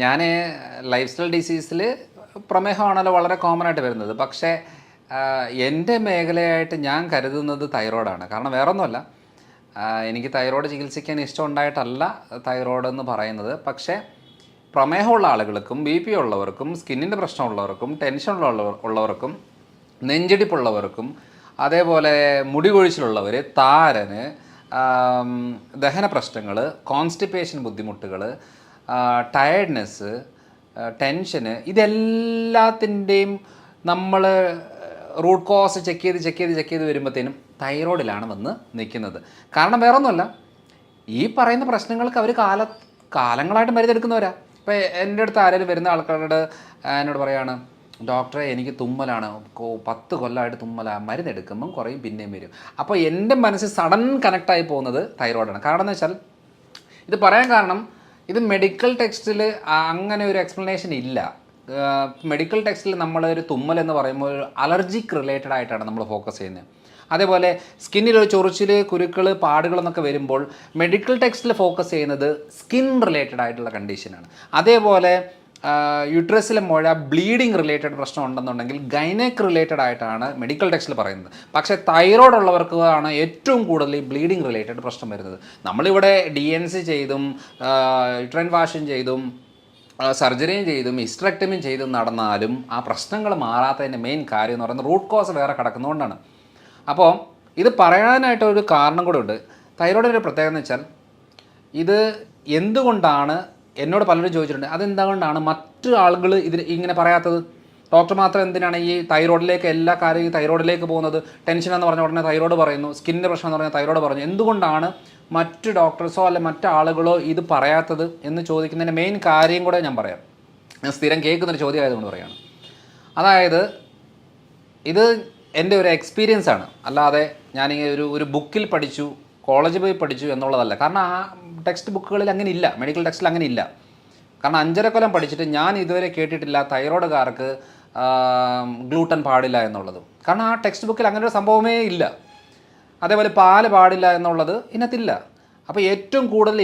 [SPEAKER 1] ഞാൻ ലൈഫ് സ്റ്റൈൽ ഡിസീസിൽ പ്രമേഹമാണല്ലോ വളരെ കോമൺ ആയിട്ട് വരുന്നത്. പക്ഷേ എൻ്റെ മേഖലയായിട്ട് ഞാൻ കരുതുന്നത് തൈറോയ്ഡാണ്. കാരണം വേറൊന്നുമല്ല, എനിക്ക് തൈറോയ്ഡ് ചികിത്സിക്കാൻ ഇഷ്ടമുണ്ടായിട്ടല്ല തൈറോയ്ഡ് എന്ന് പറയുന്നത്. പക്ഷേ പ്രമേഹമുള്ള ആളുകൾക്കും ബി പി ഉള്ളവർക്കും സ്കിന്നിൻ്റെ പ്രശ്നമുള്ളവർക്കും ഉള്ളവർക്കും നെഞ്ചിടിപ്പുള്ളവർക്കും അതേപോലെ മുടി കൊഴിച്ചിലുള്ളവർ, താരന്, ദഹന പ്രശ്നങ്ങൾ, കോൺസ്റ്റിപ്പേഷൻ ബുദ്ധിമുട്ടുകൾ, ടയർഡ്നെസ്, ടെൻഷന്, ഇതെല്ലാത്തിൻ്റെയും നമ്മൾ റൂട്ട് കോസ് ചെക്ക് ചെയ്ത് വരുമ്പോഴത്തേനും തൈറോയ്ഡിലാണ് വന്ന് നിൽക്കുന്നത്. കാരണം വേറൊന്നുമല്ല, ഈ പറയുന്ന പ്രശ്നങ്ങൾക്ക് അവർ കാലങ്ങളായിട്ട് മരുന്നെടുക്കുന്നവരാ. ഇപ്പോൾ എൻ്റെ അടുത്ത് ആരെങ്കിലും വരുന്ന ആൾക്കാരോട് എന്നോട് പറയുകയാണ്, ഡോക്ടറെ എനിക്ക് തുമ്മലാണ്, 10 കൊല്ലമായിട്ട് തുമ്മലാണ്, മരുന്നെടുക്കുമ്പം കുറയും പിന്നെയും വരും. അപ്പോൾ എൻ്റെ മനസ്സിൽ സഡൻ കണക്റ്റായി പോകുന്നത് തൈറോയ്ഡാണ്. കാരണം എന്ന് വെച്ചാൽ ഇത് പറയാൻ കാരണം, ഇത് മെഡിക്കൽ ടെക്സ്റ്റിൽ അങ്ങനെ ഒരു എക്സ്പ്ലനേഷൻ ഇല്ല. മെഡിക്കൽ ടെക്സ്റ്റിൽ നമ്മളൊരു തുമ്മൽ എന്ന് പറയുമ്പോൾ ഒരു അലർജിക്ക് റിലേറ്റഡ് ആയിട്ടാണ് നമ്മൾ ഫോക്കസ് ചെയ്യുന്നത്. അതേപോലെ സ്കിന്നിലൊരു ചൊറിച്ചിൽ, കുരുക്കൾ, പാടുകളെന്നൊക്കെ വരുമ്പോൾ മെഡിക്കൽ ടെക്സ്റ്റിൽ ഫോക്കസ് ചെയ്യുന്നത് സ്കിൻ റിലേറ്റഡ് ആയിട്ടുള്ള കണ്ടീഷനാണ്. അതേപോലെ യൂട്രസിലെ മുഴ, ബ്ലീഡിങ് റിലേറ്റഡ് പ്രശ്നം ഉണ്ടെന്നുണ്ടെങ്കിൽ ഗൈനക്ക് റിലേറ്റഡ് ആയിട്ടാണ് മെഡിക്കൽ ടെക്സ്റ്റിൽ പറയുന്നത്. പക്ഷേ തൈറോയ്ഡ് ഉള്ളവർക്കാണ് ഏറ്റവും കൂടുതൽ ഈ ബ്ലീഡിങ് റിലേറ്റഡ് പ്രശ്നം വരുന്നത്. നമ്മളിവിടെ DNC ചെയ്തും യൂട്രൈൻ വാഷും ചെയ്തും സർജറിയും ചെയ്തും ഹിസ്റ്ററക്ടമിയും ചെയ്തും നടന്നാലും ആ പ്രശ്നങ്ങൾ മാറാത്തതിൻ്റെ മെയിൻ കാര്യം എന്ന് പറയുന്നത് റൂട്ട് കോസ് വേറെ കിടക്കുന്നതുകൊണ്ടാണ്. അപ്പോൾ ഇത് പറയാനായിട്ടൊരു കാരണം കൂടെ ഉണ്ട്. തൈറോയ്ഡിൻ്റെ ഒരു പ്രത്യേകത എന്ന് വെച്ചാൽ, ഇത് എന്തുകൊണ്ടാണ്, എന്നോട് പലരും ചോദിച്ചിട്ടുണ്ട്, അതെന്തുകൊണ്ടാണ് മറ്റു ആളുകൾ ഇതിൽ ഇങ്ങനെ പറയാത്തത്? ഡോക്ടർ മാത്രം എന്തിനാണ് ഈ തൈറോയ്ഡിലേക്ക് എല്ലാ കാര്യവും തൈറോയ്ഡിലേക്ക് പോകുന്നത്? ടെൻഷൻ എന്ന് പറഞ്ഞ ഉടനെ തൈറോയ്ഡ് പറയുന്നു, സ്കിന്നിൻ്റെ പ്രശ്നം എന്ന് പറഞ്ഞാൽ തൈറോയ്ഡ് പറഞ്ഞു. എന്തുകൊണ്ടാണ് മറ്റു ഡോക്ടേഴ്സോ അല്ലെ മറ്റു ആളുകളോ ഇത് പറയാത്തത് എന്ന് ചോദിക്കുന്നതിൻ്റെ മെയിൻ കാര്യം കൂടെ ഞാൻ പറയാം. ഞാൻ സ്ഥിരം കേൾക്കുന്നൊരു ചോദ്യം ആയതുകൊണ്ട് പറയുകയാണ്. അതായത് ഇത് എൻ്റെ ഒരു എക്സ്പീരിയൻസ് ആണ്, അല്ലാതെ ഞാനിങ്ങനെ ഒരു ബുക്കിൽ പഠിച്ചു, കോളേജിൽ പോയി പഠിച്ചു എന്നുള്ളതല്ല. കാരണം ആ ടെക്സ്റ്റ് ബുക്കുകളിൽ അങ്ങനെ ഇല്ല, മെഡിക്കൽ ടെക്സ്റ്റിൽ അങ്ങനെ ഇല്ല. കാരണം 5.5 കൊല്ലം പഠിച്ചിട്ട് ഞാൻ ഇതുവരെ കേട്ടിട്ടില്ല തൈറോയ്ഡുകാർക്ക് ഗ്ലൂട്ടൻ പാടില്ല എന്നുള്ളത്. കാരണം ആ ടെക്സ്റ്റ് ബുക്കിൽ അങ്ങനെ ഒരു സംഭവമേ ഇല്ല. അതേപോലെ പാല് പാടില്ല എന്നുള്ളത് ഇതിനകത്തില്ല. അപ്പോൾ ഏറ്റവും കൂടുതൽ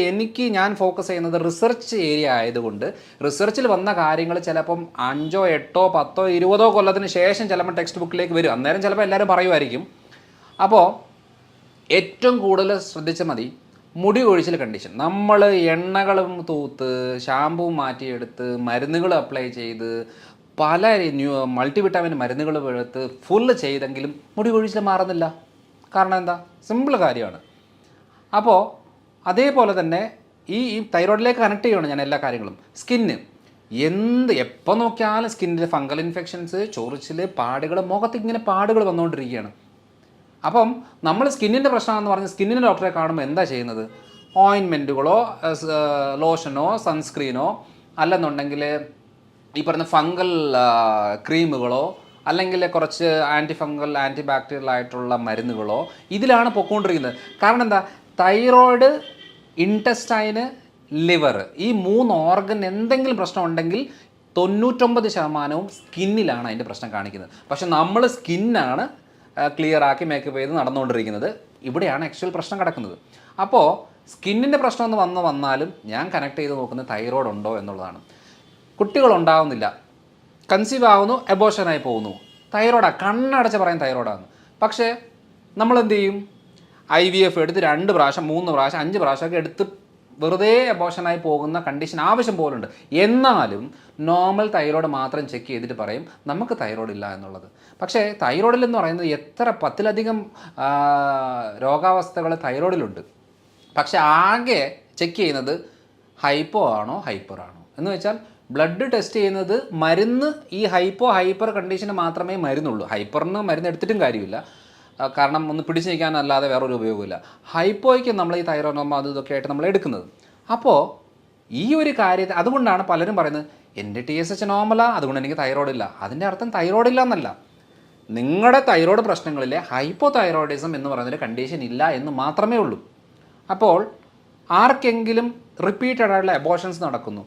[SPEAKER 1] ഞാൻ ഫോക്കസ് ചെയ്യുന്നത് റിസർച്ച് ഏരിയ ആയതുകൊണ്ട് റിസർച്ചിൽ വന്ന കാര്യങ്ങൾ ചിലപ്പം 5, 8, 10, 20 കൊല്ലത്തിന് ശേഷം ചിലപ്പോൾ ടെക്സ്റ്റ് ബുക്കിലേക്ക് വരും. അന്നേരം ചിലപ്പോൾ എല്ലാവരും പറയുമായിരിക്കും. അപ്പോൾ ഏറ്റവും കൂടുതൽ ശ്രദ്ധിച്ചാൽ മതി മുടി കൊഴിച്ചിൽ കണ്ടീഷൻ. നമ്മൾ എണ്ണകളും തൂത്ത് ഷാമ്പൂ മാറ്റിയെടുത്ത് മരുന്നുകൾ അപ്ലൈ ചെയ്ത് പല മൾട്ടിവിറ്റാമിൻ മരുന്നുകൾ എടുത്ത് ഫുള്ള് ചെയ്തെങ്കിലും മുടി കൊഴിച്ചിൽ മാറുന്നില്ല. കാരണം എന്താ? സിമ്പിൾ കാര്യമാണ്. അപ്പോൾ അതേപോലെ തന്നെ ഈ തൈറോയ്ഡിലേക്ക് കണക്ട് ചെയ്യുകയാണ് ഞാൻ എല്ലാ കാര്യങ്ങളും. സ്കിന്ന് എപ്പോൾ നോക്കിയാലും സ്കിന്നിൽ ഫംഗൽ ഇൻഫെക്ഷൻസ്, ചൊറിച്ചിൽ, പാടുകൾ, മുഖത്ത് ഇങ്ങനെ പാടുകൾ വന്നുകൊണ്ടിരിക്കുകയാണ്. അപ്പം നമ്മൾ സ്കിന്നിൻ്റെ പ്രശ്നമാണെന്ന് പറഞ്ഞ് സ്കിന്നിൻ്റെ ഡോക്ടറെ കാണുമ്പോൾ എന്താ ചെയ്യുന്നത്? ഓയിൻമെൻറ്റുകളോ ലോഷനോ സൺസ്ക്രീനോ അല്ലെന്നുണ്ടെങ്കിൽ ഈ പറഞ്ഞ ഫംഗൽ ക്രീമുകളോ അല്ലെങ്കിൽ കുറച്ച് ആൻറ്റി ഫംഗൽ ആൻറ്റി ബാക്ടീരിയൽ ആയിട്ടുള്ള മരുന്നുകളോ ഇതിലാണ് പൊയ്ക്കൊണ്ടിരിക്കുന്നത്. കാരണം എന്താ? തൈറോയ്ഡ്, ഇൻറ്റസ്റ്റൈന്, ലിവർ, ഈ 3 ഓർഗൻ എന്തെങ്കിലും പ്രശ്നം ഉണ്ടെങ്കിൽ 99% സ്കിന്നിലാണ് അതിൻ്റെ പ്രശ്നം കാണിക്കുന്നത്. പക്ഷെ നമ്മൾ സ്കിന്നാണ് ക്ലിയർ ആക്കി മേക്കപ്പ് ചെയ്ത് നടന്നുകൊണ്ടിരിക്കുന്നത്. ഇവിടെയാണ് ആക്ച്വൽ പ്രശ്നം കിടക്കുന്നത്. അപ്പോൾ സ്കിന്നിൻ്റെ പ്രശ്നം എന്ന് വന്നാലും ഞാൻ കണക്ട് ചെയ്ത് നോക്കുന്നത് തൈറോയ്ഡ് ഉണ്ടോ എന്നുള്ളതാണ്. കുട്ടികളുണ്ടാവുന്നില്ല, കൺസീവ് ആവുന്നു, എബോഷനായി പോകുന്നു, തൈറോയ്ഡാണ്, കണ്ണടച്ച് പറയും തൈറോയ്ഡാണ്. പക്ഷേ നമ്മളെന്ത് ചെയ്യും? IVF എടുത്ത് 2 പ്രാവശ്യം 3 പ്രാവശ്യം 5 പ്രാവശ്യമൊക്കെ എടുത്ത് വെറുതെ അബോഷനായി പോകുന്ന കണ്ടീഷൻ ആവശ്യം പോലുണ്ട്. എന്നാലും നോർമൽ തൈറോയ്ഡ് മാത്രം ചെക്ക് ചെയ്തിട്ട് പറയും നമുക്ക് തൈറോയ്ഡ് ഇല്ല എന്നുള്ളത്. പക്ഷേ തൈറോയ്ഡിൽ എന്ന് പറയുന്നത് എത്ര 10ലധികം രോഗാവസ്ഥകൾ തൈറോയ്ഡിലുണ്ട്. പക്ഷെ ആകെ ചെക്ക് ചെയ്യുന്നത് ഹൈപ്പോ ആണോ ഹൈപ്പർ ആണോ എന്ന് വെച്ചാൽ ബ്ലഡ് ടെസ്റ്റ് ചെയ്യുന്നത് മരുന്ന് ഈ ഹൈപ്പർ കണ്ടീഷന് മാത്രമേ മരുന്നുള്ളൂ. ഹൈപ്പറിന് മരുന്ന് എടുത്തിട്ടും കാര്യമില്ല, കാരണം ഒന്ന് പിടിച്ചു നിൽക്കാനല്ലാതെ വേറൊരു ഉപയോഗമില്ല. ഹൈപ്പോയ്ക്ക് നമ്മൾ ഈ തൈറോയ്ഡ് അത് ഇതൊക്കെ ആയിട്ട് നമ്മൾ എടുക്കുന്നത്. അപ്പോൾ ഈ ഒരു കാര്യത്തെ അതുകൊണ്ടാണ് പലരും പറയുന്നത് എൻ്റെ TSH നോർമലാ അതുകൊണ്ട് എനിക്ക് തൈറോയ്ഡ് ഇല്ല. അതിൻ്റെ അർത്ഥം തൈറോയ്ഡ് ഇല്ല എന്നല്ല, നിങ്ങളുടെ തൈറോയ്ഡ് പ്രശ്നങ്ങളിലെ ഹൈപ്പോ തൈറോയിഡിസം എന്ന് പറയുന്നൊരു കണ്ടീഷൻ ഇല്ല എന്ന് മാത്രമേ ഉള്ളൂ. അപ്പോൾ ആർക്കെങ്കിലും റിപ്പീറ്റഡ് ആയിട്ടുള്ള അബോഷൻസ് നടക്കുന്നു,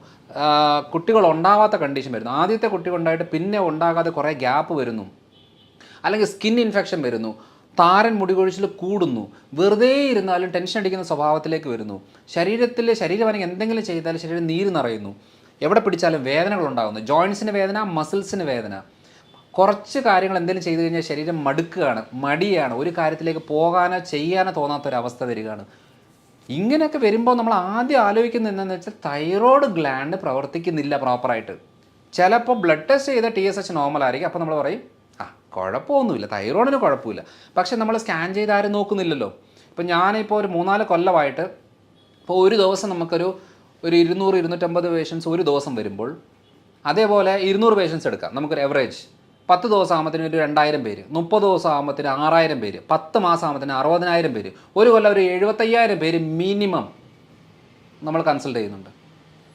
[SPEAKER 1] കുട്ടികൾ ഉണ്ടാവാത്ത കണ്ടീഷൻ വരുന്നു, ആദ്യത്തെ കുട്ടി ഉണ്ടായിട്ട് പിന്നെ ഉണ്ടാകാതെ കുറേ ഗ്യാപ്പ് വരുന്നു, അല്ലെങ്കിൽ സ്കിൻ ഇൻഫെക്ഷൻ വരുന്നു, താരൻ മുടികൊഴിച്ചിൽ കൂടുന്നു, വെറുതെ ഇരുന്നാലും ടെൻഷൻ അടിക്കുന്ന സ്വഭാവത്തിലേക്ക് വരുന്നു, ശരീരഭാരം എന്തെങ്കിലും ചെയ്താലും ശരീരം നീര് നിറയുന്നു, എവിടെ പിടിച്ചാലും വേദനകൾ ഉണ്ടാകുന്നു, ജോയിൻസിന് വേദന, മസിൽസിന് വേദന, കുറച്ച് കാര്യങ്ങൾ എന്തെങ്കിലും ചെയ്തു കഴിഞ്ഞാൽ ശരീരം മടുക്കുകയാണ്, മടിയാണ്, ഒരു കാര്യത്തിലേക്ക് പോകാനോ ചെയ്യാനോ തോന്നാത്തൊരവസ്ഥ വരികയാണ്. ഇങ്ങനെയൊക്കെ വരുമ്പോൾ നമ്മൾ ആദ്യം ആലോചിക്കുന്നത് എന്താണെന്ന് വെച്ചാൽ തൈറോയ്ഡ് ഗ്ലാൻഡ് പ്രവർത്തിക്കുന്നില്ല പ്രോപ്പറായിട്ട്. ചിലപ്പോൾ ബ്ലഡ് ടെസ്റ്റ് ചെയ്ത TSH നോർമൽ ആയിരിക്കും. അപ്പോൾ നമ്മൾ പറയും കുഴപ്പമൊന്നുമില്ല, തൈറോയിഡിന് കുഴപ്പമില്ല. പക്ഷെ നമ്മൾ സ്കാൻ ചെയ്ത് ആരും നോക്കുന്നില്ലല്ലോ. ഇപ്പം ഞാനിപ്പോൾ ഒരു 3-4 കൊല്ലമായിട്ട് ഇപ്പോൾ ഒരു ദിവസം നമുക്കൊരു 200-250 പേഷ്യൻസ് ഒരു ദിവസം വരുമ്പോൾ, അതേപോലെ 200 പേഷ്യൻസ് എടുക്കാം, നമുക്കൊരു എവറേജ് 10 ദിവസം ആകുമ്പത്തിന് ഒരു 2000 പേര്, 30 ദിവസം ആകുമ്പത്തിന് 6000 പേര്, 10 മാസം ആകുമ്പത്തിന് 60000 പേര്, ഒരു കൊല്ലം ഒരു 75000 പേര് മിനിമം നമ്മൾ കൺസൾട്ട് ചെയ്യുന്നുണ്ട്.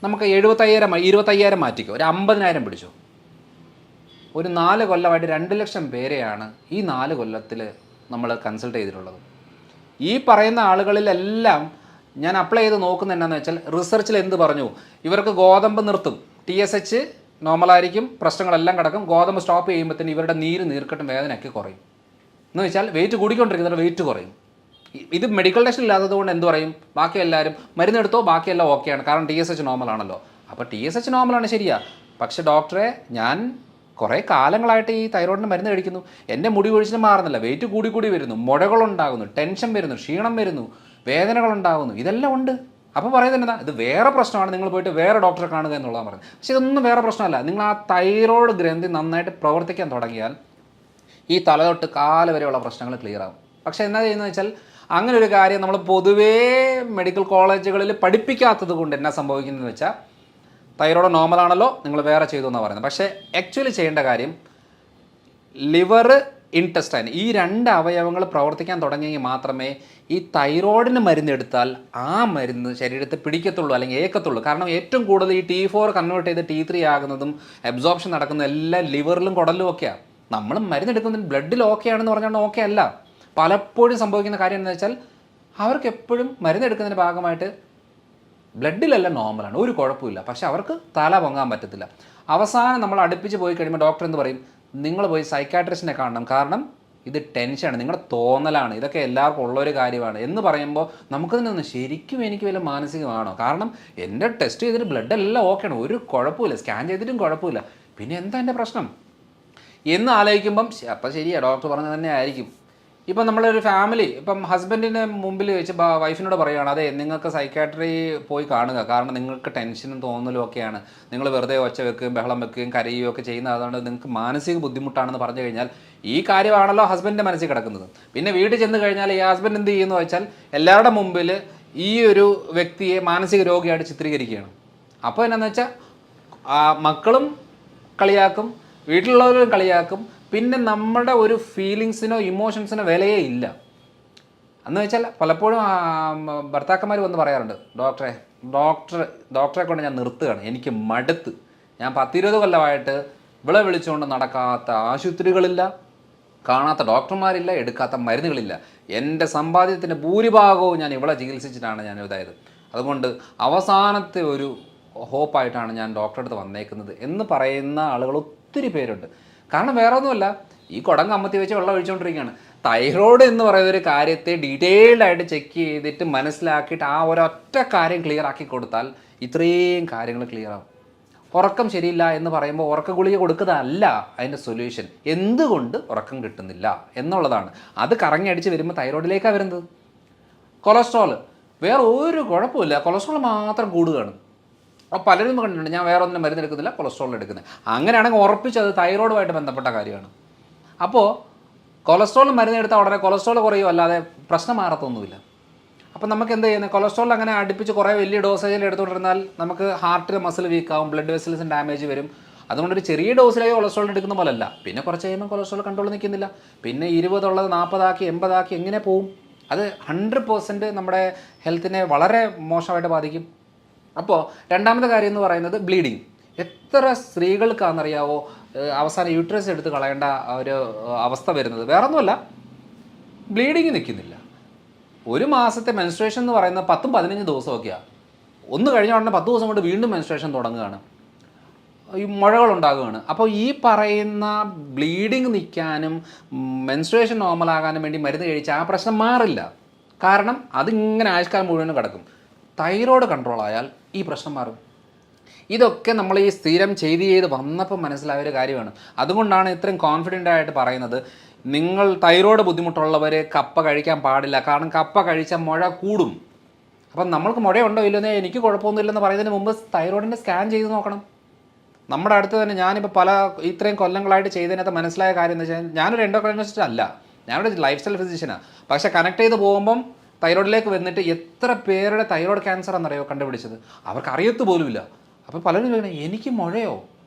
[SPEAKER 1] നമുക്ക് 25,000 മാറ്റിക്കോ, ഒരു 50,000 പിടിച്ചോ. ഒരു 4 കൊല്ലമായിട്ട് 2 ലക്ഷം പേരെയാണ് ഈ 4 കൊല്ലത്തിൽ നമ്മൾ കൺസൾട്ട് ചെയ്തിട്ടുള്ളത്. ഈ പറയുന്ന ആളുകളിലെല്ലാം ഞാൻ അപ്ലൈ ചെയ്ത് നോക്കുന്നത് എന്താണെന്ന് വെച്ചാൽ റിസർച്ചിൽ എന്ത് പറഞ്ഞു, ഇവർക്ക് ഗോതമ്പ് നിർത്തും, TSH നോർമലായിരിക്കും, പ്രശ്നങ്ങളെല്ലാം കിടക്കും, ഗോതമ്പ് സ്റ്റോപ്പ് ചെയ്യുമ്പോഴത്തേന് ഇവരുടെ നീർക്കെട്ടും വേദനയൊക്കെ കുറയും. എന്ന് വെച്ചാൽ വെയിറ്റ് കൂടിക്കൊണ്ടിരിക്കുന്നവരുടെ വെയിറ്റ് കുറയും. ഇത് മെഡിക്കൽ ടെസ്റ്റ് ഇല്ലാത്തത് കൊണ്ട് എന്ത് പറയും, ബാക്കി എല്ലാവരും മരുന്നെടുത്തോ ബാക്കിയെല്ലാം ഓക്കെയാണ്, കാരണം TSH നോർമലാണല്ലോ. അപ്പോൾ TSH നോർമലാണ് ശരിയാ, പക്ഷേ ഡോക്ടറെ ഞാൻ കുറേ കാലങ്ങളായിട്ട് ഈ തൈറോയിഡിന് മരുന്ന് കഴിക്കുന്നു, എൻ്റെ മുടി കൊഴിച്ചിലും മാറുന്നില്ല, വെയിറ്റ് കൂടി വരുന്നു, മുഴകളുണ്ടാകുന്നു, ടെൻഷൻ വരുന്നു, ക്ഷീണം വരുന്നു, വേദനകളുണ്ടാകുന്നു, ഇതെല്ലാം ഉണ്ട്. അപ്പോൾ പറയുന്നത് എന്താ, ഇത് വേറെ പ്രശ്നമാണ്, നിങ്ങൾ പോയിട്ട് വേറെ ഡോക്ടറെ കാണുക എന്നുള്ളതാണ് പറയുന്നത്. പക്ഷേ ഇതൊന്നും വേറെ പ്രശ്നമല്ല. നിങ്ങൾ ആ തൈറോയ്ഡ് ഗ്രന്ഥി നന്നായിട്ട് പ്രവർത്തിക്കാൻ തുടങ്ങിയാൽ ഈ തല തൊട്ട് കാല് വരെയുള്ള പ്രശ്നങ്ങൾ ക്ലിയർ ആകും. പക്ഷേ എന്താ ചെയ്യുന്നത് വെച്ചാൽ അങ്ങനെ ഒരു കാര്യം നമ്മൾ പൊതുവേ മെഡിക്കൽ കോളേജുകളിൽ പഠിപ്പിക്കാത്തത് കൊണ്ട് എന്നാ സംഭവിക്കുന്നതെന്ന് വെച്ചാൽ തൈറോയ്ഡ് നോർമലാണല്ലോ നിങ്ങൾ വേറെ ചെയ്തു എന്നാണ് പറയുന്നത്. പക്ഷേ ആക്ച്വലി ചെയ്യേണ്ട കാര്യം ലിവർ, ഇൻറ്റസ്റ്റൈൻ ഈ 2 അവയവങ്ങൾ പ്രവർത്തിക്കാൻ തുടങ്ങിയെങ്കിൽ മാത്രമേ ഈ തൈറോയിഡിന് മരുന്നെടുത്താൽ ആ മരുന്ന് ശരീരത്തെ പിടിക്കത്തുള്ളൂ, അല്ലെങ്കിൽ ഏക്കത്തുള്ളൂ. കാരണം ഏറ്റവും കൂടുതൽ ഈ T4 കൺവേർട്ട് ചെയ്ത് T3 ആകുന്നതും അബ്സോർപ്ഷൻ നടക്കുന്നതും എല്ലാം ലിവറിലും കുടലിലും ഒക്കെയാണ്. നമ്മൾ മരുന്നെടുക്കുന്നതിന് ബ്ലഡിൽ ഓക്കെ ആണെന്ന് പറഞ്ഞാൽ ഓക്കെ അല്ല. പലപ്പോഴും സംഭവിക്കുന്ന കാര്യം എന്താണെന്ന് വെച്ചാൽ അവർക്ക് എപ്പോഴും മരുന്നെടുക്കുന്നതിൻ്റെ ഭാഗമായിട്ട് ബ്ലഡിലെല്ലാം നോർമലാണ്, ഒരു കുഴപ്പമില്ല, പക്ഷെ അവർക്ക് തല പൊങ്ങാൻ പറ്റത്തില്ല. അവസാനം നമ്മൾ അടുപ്പിച്ച് പോയി കഴിയുമ്പോൾ ഡോക്ടർ എന്ത് പറയും, നിങ്ങൾ പോയി സൈക്കാട്രിസ്റ്റിനെ കാണണം, കാരണം ഇത് ടെൻഷനാണ്, നിങ്ങളുടെ തോന്നലാണ്, ഇതൊക്കെ എല്ലാവർക്കും ഉള്ളൊരു കാര്യമാണ് എന്ന് പറയുമ്പോൾ നമുക്കതിനൊന്ന് ശരിക്കും എനിക്ക് വല്ല മാനസികമാണോ, കാരണം എൻ്റെ ടെസ്റ്റ് ചെയ്തിട്ട് ബ്ലഡ് എല്ലാം ഓക്കെയാണ്, ഒരു കുഴപ്പമില്ല, സ്കാൻ ചെയ്തിട്ടും കുഴപ്പമില്ല, പിന്നെ എന്താ എൻ്റെ പ്രശ്നം എന്ന് ആലോചിക്കുമ്പം അപ്പം ശരിയാ ഡോക്ടർ പറഞ്ഞത് തന്നെ ആയിരിക്കും. ഇപ്പം നമ്മളൊരു ഫാമിലി ഇപ്പം ഹസ്ബൻഡിൻ്റെ മുമ്പിൽ വെച്ച് വൈഫിനോട് പറയുകയാണ്, അതെ നിങ്ങൾക്ക് സൈക്കാട്രി പോയി കാണുക, കാരണം നിങ്ങൾക്ക് ടെൻഷനും തോന്നലും ഒക്കെയാണ്, നിങ്ങൾ വെറുതെ ഒച്ച വെക്കുകയും ബഹളം വെക്കുകയും കരയുകയും ഒക്കെ ചെയ്യുന്നത്, അതുകൊണ്ട് നിങ്ങൾക്ക് മാനസിക ബുദ്ധിമുട്ടാണെന്ന് പറഞ്ഞു കഴിഞ്ഞാൽ ഈ കാര്യമാണല്ലോ ഹസ്ബൻഡിൻ്റെ മനസ്സിൽ കിടക്കുന്നത്. പിന്നെ വീട്ടിൽ ചെന്ന് കഴിഞ്ഞാൽ ഈ ഹസ്ബൻഡ് എന്ത് ചെയ്യുന്നു വെച്ചാൽ എല്ലാവരുടെ മുമ്പിൽ ഈ ഒരു വ്യക്തിയെ മാനസിക രോഗിയായിട്ട് ചിത്രീകരിക്കുകയാണ്. അപ്പോൾ എന്നാന്ന് വെച്ചാൽ മക്കളും കളിയാക്കും, വീട്ടിലുള്ളവരും കളിയാക്കും, പിന്നെ നമ്മുടെ ഒരു ഫീലിങ്സിനോ ഇമോഷൻസിനോ വിലയേ ഇല്ല. എന്ന് വെച്ചാൽ പലപ്പോഴും ഭർത്താക്കന്മാർ വന്ന് പറയാറുണ്ട്, ഡോക്ടറെ കൊണ്ട് ഞാൻ നിർത്തുകയാണ്, എനിക്ക് മടുത്ത്, ഞാൻ 10-20 കൊല്ലമായിട്ട് ഇവളെ വിളിച്ചുകൊണ്ട് നടക്കാത്ത ആശുപത്രികളില്ല, കാണാത്ത ഡോക്ടർമാരില്ല, എടുക്കാത്ത മരുന്നുകളില്ല, എൻ്റെ സമ്പാദ്യത്തിൻ്റെ ഭൂരിഭാഗവും ഞാൻ ഇവളെ ചികിത്സിച്ചിട്ടാണ് ഞാൻ ഇതായത്, അതുകൊണ്ട് അവസാനത്തെ ഒരു ഹോപ്പായിട്ടാണ് ഞാൻ ഡോക്ടറെ അടുത്ത് വന്നേക്കുന്നത് എന്ന് പറയുന്ന ആളുകൾ ഒത്തിരി പേരുണ്ട്. കാരണം വേറെ ഒന്നുമല്ല, ഈ കുടങ്ങ് അമ്മത്തി വെച്ച് വെള്ളം ഒഴിച്ചുകൊണ്ടിരിക്കുകയാണ്. തൈറോയ്ഡ് എന്ന് പറയുന്ന ഒരു കാര്യത്തെ ഡീറ്റെയിൽഡ് ആയിട്ട് ചെക്ക് ചെയ്തിട്ട് മനസ്സിലാക്കിയിട്ട് ആ ഒരൊറ്റ കാര്യം ക്ലിയർ ആക്കി കൊടുത്താൽ ഇത്രയും കാര്യങ്ങൾ ക്ലിയർ ആവും. ഉറക്കം ശരിയില്ല എന്ന് പറയുമ്പോൾ ഉറക്ക ഗുളിക കൊടുക്കുന്നതല്ല അതിൻ്റെ സൊല്യൂഷൻ, എന്തുകൊണ്ട് ഉറക്കം കിട്ടുന്നില്ല എന്നുള്ളതാണ്. അത് കറങ്ങി അടിച്ച് വരുമ്പോൾ തൈറോയ്ഡിലേക്കാണ് വരുന്നത്. കൊളസ്ട്രോൾ വേറെ ഒരു കുഴപ്പമില്ല, കൊളസ്ട്രോൾ മാത്രം കൂടുകയാണ്. അപ്പോൾ പലരും കണ്ടിട്ടുണ്ട് ഞാൻ വേറെ ഒന്നും മരുന്ന് എടുക്കുന്നില്ല, കൊളസ്ട്രോൾ എടുക്കുന്നത്. അങ്ങനെയാണെങ്കിൽ ഉറപ്പിച്ചത് തൈറോയിഡുമായിട്ട് ബന്ധപ്പെട്ട കാര്യമാണ്. അപ്പോൾ കൊളസ്ട്രോൾ മരുന്ന് എടുത്താൽ ഉടനെ കൊളസ്ട്രോൾ കുറയും, അല്ലാതെ പ്രശ്നം മാറത്തൊന്നുമില്ല. അപ്പോൾ നമുക്ക് എന്ത് ചെയ്യുന്നത്, കൊളസ്ട്രോൾ അങ്ങനെ അടുപ്പിച്ച് കുറേ വലിയ ഡോസേജിൽ എടുത്തുകൊണ്ടിരുന്നാൽ നമുക്ക് ഹാർട്ടിൽ മസിൽ വീക്കാവും, ബ്ലഡ് വെസൽസിന് ഡാമേജ് വരും. അതുകൊണ്ട് ഒരു ചെറിയ ഡോസിലേക്ക് കൊളസ്ട്രോൾ എടുക്കുന്ന പോലല്ല. പിന്നെ കുറച്ച് കഴിയുമ്പോൾ കൊളസ്ട്രോൾ കൺട്രോൾ നിൽക്കുന്നില്ല, പിന്നെ 20 ഉള്ളത് 40 ആക്കി 80 ആക്കി എങ്ങനെ പോവും? അത് 100% നമ്മുടെ ഹെൽത്തിനെ വളരെ മോശമായിട്ട് ബാധിക്കും. അപ്പോൾ രണ്ടാമത്തെ കാര്യം എന്ന് പറയുന്നത് ബ്ലീഡിങ്. എത്ര സ്ത്രീകൾക്കാണെന്നറിയാവോ അവസാനം യൂട്രസ് എടുത്ത് കളയേണ്ട ഒരു അവസ്ഥ വരുന്നത്? വേറൊന്നുമല്ല, ബ്ലീഡിങ് നിൽക്കുന്നില്ല. ഒരു മാസത്തെ മെൻസ്ട്രേഷൻ എന്ന് പറയുന്നത് 10-15 ദിവസമൊക്കെയാണ്. ഒന്ന് കഴിഞ്ഞ ഉടനെ 10 ദിവസം കൊണ്ട് വീണ്ടും മെൻസ്ട്രേഷൻ തുടങ്ങുകയാണ്, ഈ മുഴകളുണ്ടാകുകയാണ്. അപ്പോൾ ഈ പറയുന്ന ബ്ലീഡിങ് നിൽക്കാനും മെൻസ്ട്രേഷൻ നോർമലാകാനും വേണ്ടി മരുന്ന് കഴിച്ചാൽ ആ പ്രശ്നം മാറില്ല. കാരണം അതിങ്ങനെ ആയുഷ്കാലം മുഴുവനും കിടക്കും. തൈറോയ്ഡ് കൺട്രോൾ ആയാൽ ഈ പ്രശ്നം മാറും. ഇതൊക്കെ നമ്മൾ ഈ സ്ഥിരം ചെയ്ത് വന്നപ്പോൾ മനസ്സിലായ ഒരു കാര്യമാണ്. അതുകൊണ്ടാണ് ഇത്രയും കോൺഫിഡൻ്റ് ആയിട്ട് പറയുന്നത്, നിങ്ങൾ തൈറോയ്ഡ് ബുദ്ധിമുട്ടുള്ളവർ കപ്പ കഴിക്കാൻ പാടില്ല, കാരണം കപ്പ കഴിച്ചാൽ മുഴ കൂടും. അപ്പം നമ്മൾക്ക് മുഴയുണ്ടോ ഇല്ലെന്നേ എനിക്ക് കുഴപ്പമൊന്നുമില്ലെന്ന് പറയുന്നതിന് മുമ്പ് തൈറോയിഡിൻ്റെ സ്കാൻ ചെയ്ത് നോക്കണം. നമ്മുടെ അടുത്ത് തന്നെ ഞാനിപ്പോൾ ഇത്രയും കൊല്ലങ്ങളായിട്ട് ചെയ്തതിനകത്ത് മനസ്സിലായ കാര്യം എന്ന് വെച്ചാൽ, ഞാനൊരു എൻഡോക്രൈനോളജിസ്റ്റ് അല്ല, ഞാനൊരു ലൈഫ് സ്റ്റൈൽ ഫിസിഷ്യനാണ്. പക്ഷേ കണക്ട് ചെയ്ത് പോകുമ്പം തൈറോയിഡിലേക്ക് വന്നിട്ട് എത്ര പേരുടെ തൈറോയ്ഡ് ക്യാൻസർ എന്നറിയോ കണ്ടുപിടിച്ചത്, അവർക്ക് അറിയത്ത് പോലുമില്ല. അപ്പോൾ പലരും ചോദിക്കണം എനിക്ക് മുഴയോ?